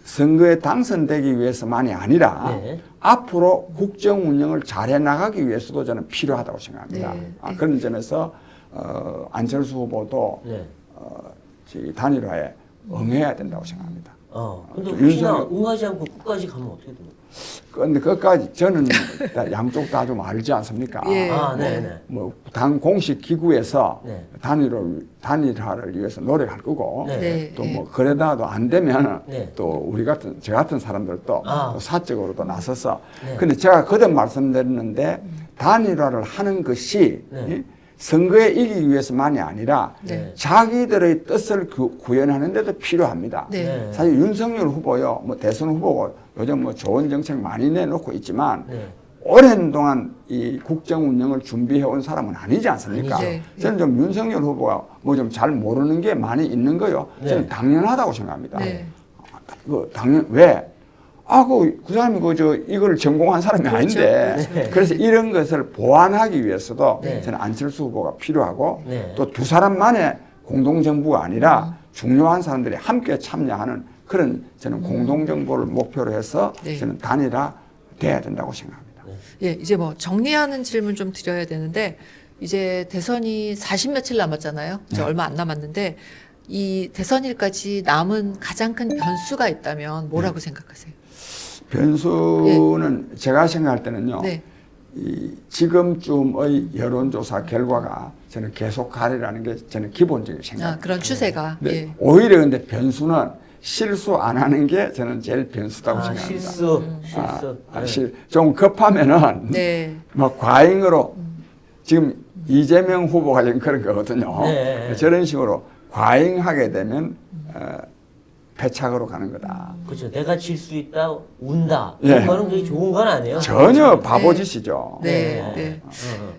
Speaker 3: 선거에 당선되기 위해서만이 아니라
Speaker 2: 네.
Speaker 3: 앞으로 국정 운영을 잘해 나가기 위해서도 저는 필요하다고 생각합니다.
Speaker 1: 네.
Speaker 3: 그런 점에서 안철수 후보도
Speaker 2: 네.
Speaker 3: 이 단일화에 응해야 된다고 생각합니다.
Speaker 2: 근데
Speaker 3: 또
Speaker 2: 혹시나
Speaker 3: 윤석열-
Speaker 2: 응하지 않고 끝까지 가면 어떻게 됩니까?
Speaker 3: 그런데 그것까지 저는 다 양쪽 다 좀 알지 않습니까?
Speaker 1: 예.
Speaker 2: 네네.
Speaker 3: 뭐 당 공식 기구에서
Speaker 2: 네.
Speaker 3: 단일화를 위해서 노력할 거고
Speaker 2: 네.
Speaker 1: 네.
Speaker 3: 또 뭐 그러다도 안 되면
Speaker 2: 네.
Speaker 3: 또 우리 같은 저 같은 사람들도
Speaker 2: 아.
Speaker 3: 또 사적으로도 나서서
Speaker 2: 네.
Speaker 3: 근데 제가 거듭 말씀드렸는데 단일화를 하는 것이
Speaker 2: 네.
Speaker 3: 이 선거에 이기기 위해서만이 아니라
Speaker 1: 네.
Speaker 3: 자기들의 뜻을 구현하는 데도 필요합니다.
Speaker 1: 네.
Speaker 2: 네.
Speaker 3: 사실 윤석열 후보요, 뭐 대선 후보고 요즘 뭐 좋은 정책 많이 내놓고 있지만
Speaker 2: 네.
Speaker 3: 오랜 동안 이 국정 운영을 준비해 온 사람은 아니지 않습니까?
Speaker 2: 아니죠.
Speaker 1: 네.
Speaker 3: 저는 좀 윤석열 후보가 뭐 좀 잘 모르는 게 많이 있는 거요.
Speaker 2: 네.
Speaker 3: 저는 당연하다고 생각합니다.
Speaker 1: 네.
Speaker 3: 왜? 그 사람이 이걸 전공한 사람이
Speaker 1: 그렇죠.
Speaker 3: 아닌데.
Speaker 2: 네.
Speaker 3: 그래서 이런 것을 보완하기 위해서도
Speaker 2: 네.
Speaker 3: 저는 안철수 후보가 필요하고
Speaker 2: 네.
Speaker 3: 또 두 사람만의 공동정부가 아니라 중요한 사람들이 함께 참여하는 그런 저는 공동정부를 목표로 해서
Speaker 1: 네.
Speaker 3: 저는 단일화 돼야 된다고 생각합니다.
Speaker 1: 예, 이제 뭐 정리하는 질문 좀 드려야 되는데 이제 대선이 40 며칠 남았잖아요. 이제
Speaker 3: 네.
Speaker 1: 얼마 안 남았는데 이 대선일까지 남은 가장 큰 변수가 있다면 뭐라고 생각하세요?
Speaker 3: 변수는 제가 생각할 때는요.
Speaker 1: 네.
Speaker 3: 이 지금쯤의 여론조사 결과가 저는 계속 가리라는 게 저는 기본적인 생각입니다.
Speaker 1: 그런 추세가.
Speaker 3: 네.
Speaker 1: 예.
Speaker 3: 오히려 근데 변수는 실수 안 하는 게 저는 제일 변수다고 생각합니다.
Speaker 2: 실수. 네.
Speaker 3: 좀 급하면은
Speaker 1: 네.
Speaker 3: 뭐 과잉으로 지금 이재명 후보가 지금 그런 거거든요.
Speaker 2: 네.
Speaker 3: 저런 식으로 과잉하게 되면 패착으로 가는 거다.
Speaker 2: 그렇죠. 내가 질 수 있다, 운다.
Speaker 3: 예.
Speaker 2: 그거는 그게 좋은 건 아니에요.
Speaker 3: 전혀 바보짓이죠.
Speaker 1: 네. 네.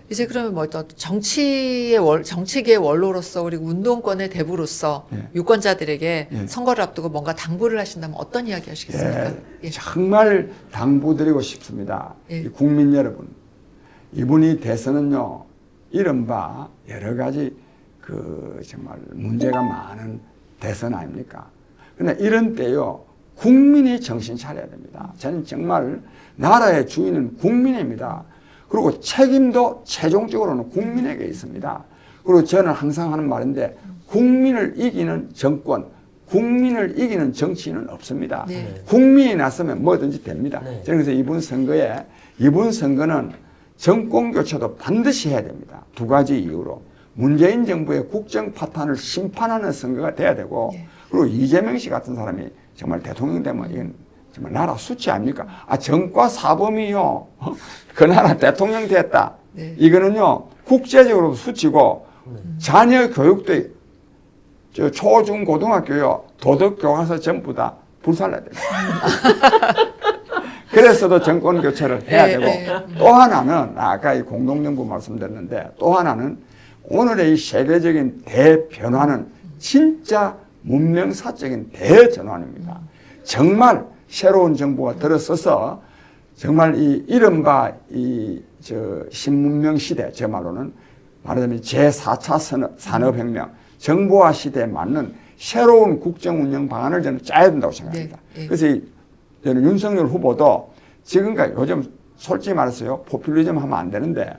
Speaker 1: 이제 그러면 뭐 또 정치계의 원로로서 그리고 운동권의 대부로서
Speaker 3: 예.
Speaker 1: 유권자들에게
Speaker 3: 예.
Speaker 1: 선거를 앞두고 뭔가 당부를 하신다면 어떤 이야기 하시겠습니까? 예.
Speaker 3: 정말 당부드리고 싶습니다.
Speaker 1: 예.
Speaker 3: 이 국민 여러분, 이분이 대선은요, 이른바 여러 가지 정말 문제가 많은 대선 아닙니까? 그런데 이런 때요, 국민이 정신 차려야 됩니다. 저는 정말 나라의 주인은 국민입니다. 그리고 책임도 최종적으로는 국민에게 있습니다. 그리고 저는 항상 하는 말인데, 국민을 이기는 정권, 국민을 이기는 정치인은 없습니다.
Speaker 1: 네.
Speaker 3: 국민이 나서면 뭐든지 됩니다.
Speaker 2: 네.
Speaker 3: 저는 그래서 이번 선거는 정권 교체도 반드시 해야 됩니다. 두 가지 이유로. 문재인 정부의 국정 파탄을 심판하는 선거가 돼야 되고,
Speaker 1: 네.
Speaker 3: 그리고 이재명 씨 같은 사람이 정말 대통령 되면 이건 정말 나라 수치 아닙니까? 정과 사범이요. 그 나라 대통령 됐다.
Speaker 1: 네.
Speaker 3: 이거는요, 국제적으로도 수치고, 자녀 교육도 초중 고등학교요, 도덕 교과서 전부 다 불살라야 됩니다. 그래서도 정권 교체를 해야 되고, 또 하나는 아까 이 공동정부 말씀드렸는데, 또 하나는 오늘의 이 세계적인 대변화는 진짜 문명사적인 대전환입니다. 정말 새로운 정부가 들어서서 정말 이른바 신문명 시대, 제 말로는 말하자면 제4차 산업혁명, 정보화 시대에 맞는 새로운 국정 운영 방안을 저는 짜야 된다고 생각합니다.
Speaker 1: 네, 네.
Speaker 3: 그래서 저는 윤석열 후보도 지금까지 요즘 솔직히 말해서요, 포퓰리즘 하면 안 되는데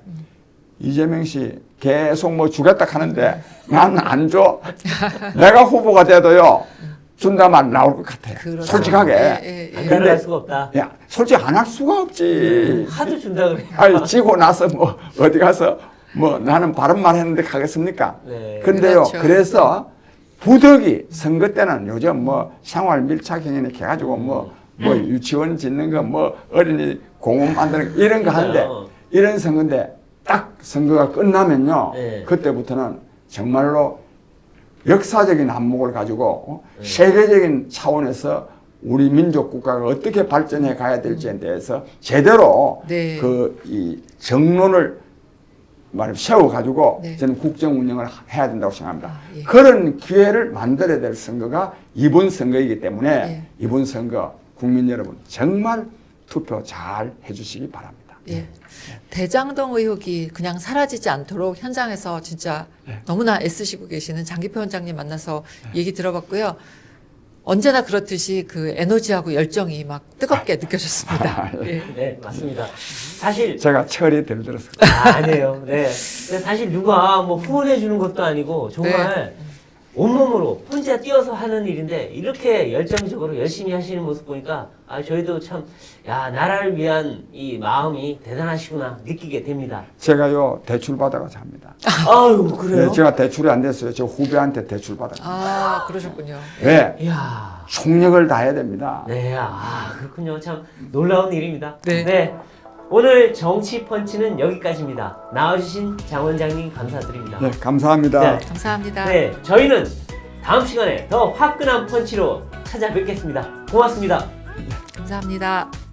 Speaker 3: 이재명 씨 계속 뭐 주겠다 하는데 난 안 줘. 내가 후보가 돼도요 준다 말 나올 것 같아.
Speaker 1: 그렇죠.
Speaker 3: 솔직하게.
Speaker 2: 안 따라갈 수가 없다.
Speaker 3: 야, 솔직히 안 할 수가 없지.
Speaker 2: 하도 준다 그래.
Speaker 3: 아니 지고 나서 뭐 어디 가서 뭐 나는 바른 말 했는데 가겠습니까?
Speaker 2: 네.
Speaker 3: 근데요,
Speaker 1: 그렇죠.
Speaker 3: 그래서 부득이 선거 때는 요즘 뭐 생활 밀착형이네 해가지고 뭐 유치원 짓는 거 뭐 어린이 공원 만드는 거 이런 거 하는데
Speaker 2: 그러니까요.
Speaker 3: 이런 선거인데 딱 선거가 끝나면요
Speaker 2: 네.
Speaker 3: 그때부터는 정말로 역사적인 안목을 가지고 세계적인 차원에서 우리 민족 국가가 어떻게 발전해 가야 될지에 대해서 제대로
Speaker 1: 네.
Speaker 3: 그 이 정론을 말을 세워가지고
Speaker 1: 네.
Speaker 3: 저는 국정 운영을 해야 된다고 생각합니다.
Speaker 1: 아, 예.
Speaker 3: 그런 기회를 만들어야 될 선거가 이번 선거이기 때문에
Speaker 1: 예.
Speaker 3: 이번 선거 국민 여러분 정말 투표 잘 해주시기 바랍니다.
Speaker 1: 예. 대장동 의혹이 그냥 사라지지 않도록 현장에서 진짜
Speaker 3: 네.
Speaker 1: 너무나 애쓰시고 계시는 장기표 원장님 만나서 얘기 들어봤고요. 언제나 그렇듯이 그 에너지하고 열정이 막 뜨겁게 느껴졌습니다. 예.
Speaker 2: 네, 맞습니다. 사실
Speaker 3: 제가 철이 들들었어요.
Speaker 2: 아니에요. 네. 근데 사실 누가 뭐 후원해 주는 것도 아니고 정말 온몸으로 혼자 뛰어서 하는 일인데 이렇게 열정적으로 열심히 하시는 모습 보니까 저희도 참 나라를 위한 이 마음이 대단하시구나 느끼게 됩니다.
Speaker 3: 제가요 대출 받아가지고 합니다.
Speaker 2: 아유 그래요?
Speaker 3: 네, 제가 대출이 안 됐어요. 저 후배한테 대출 받아.
Speaker 1: 아, 그러셨군요.
Speaker 3: 왜?
Speaker 2: 이야.
Speaker 3: 총력을 다해야 됩니다.
Speaker 2: 네, 그렇군요. 참 놀라운 일입니다.
Speaker 1: 네.
Speaker 2: 오늘 정치 펀치는 여기까지입니다. 나와주신 장 원장님 감사드립니다.
Speaker 3: 네, 감사합니다.
Speaker 2: 네.
Speaker 1: 감사합니다.
Speaker 2: 네, 저희는 다음 시간에 더 화끈한 펀치로 찾아뵙겠습니다. 고맙습니다.
Speaker 1: 감사합니다.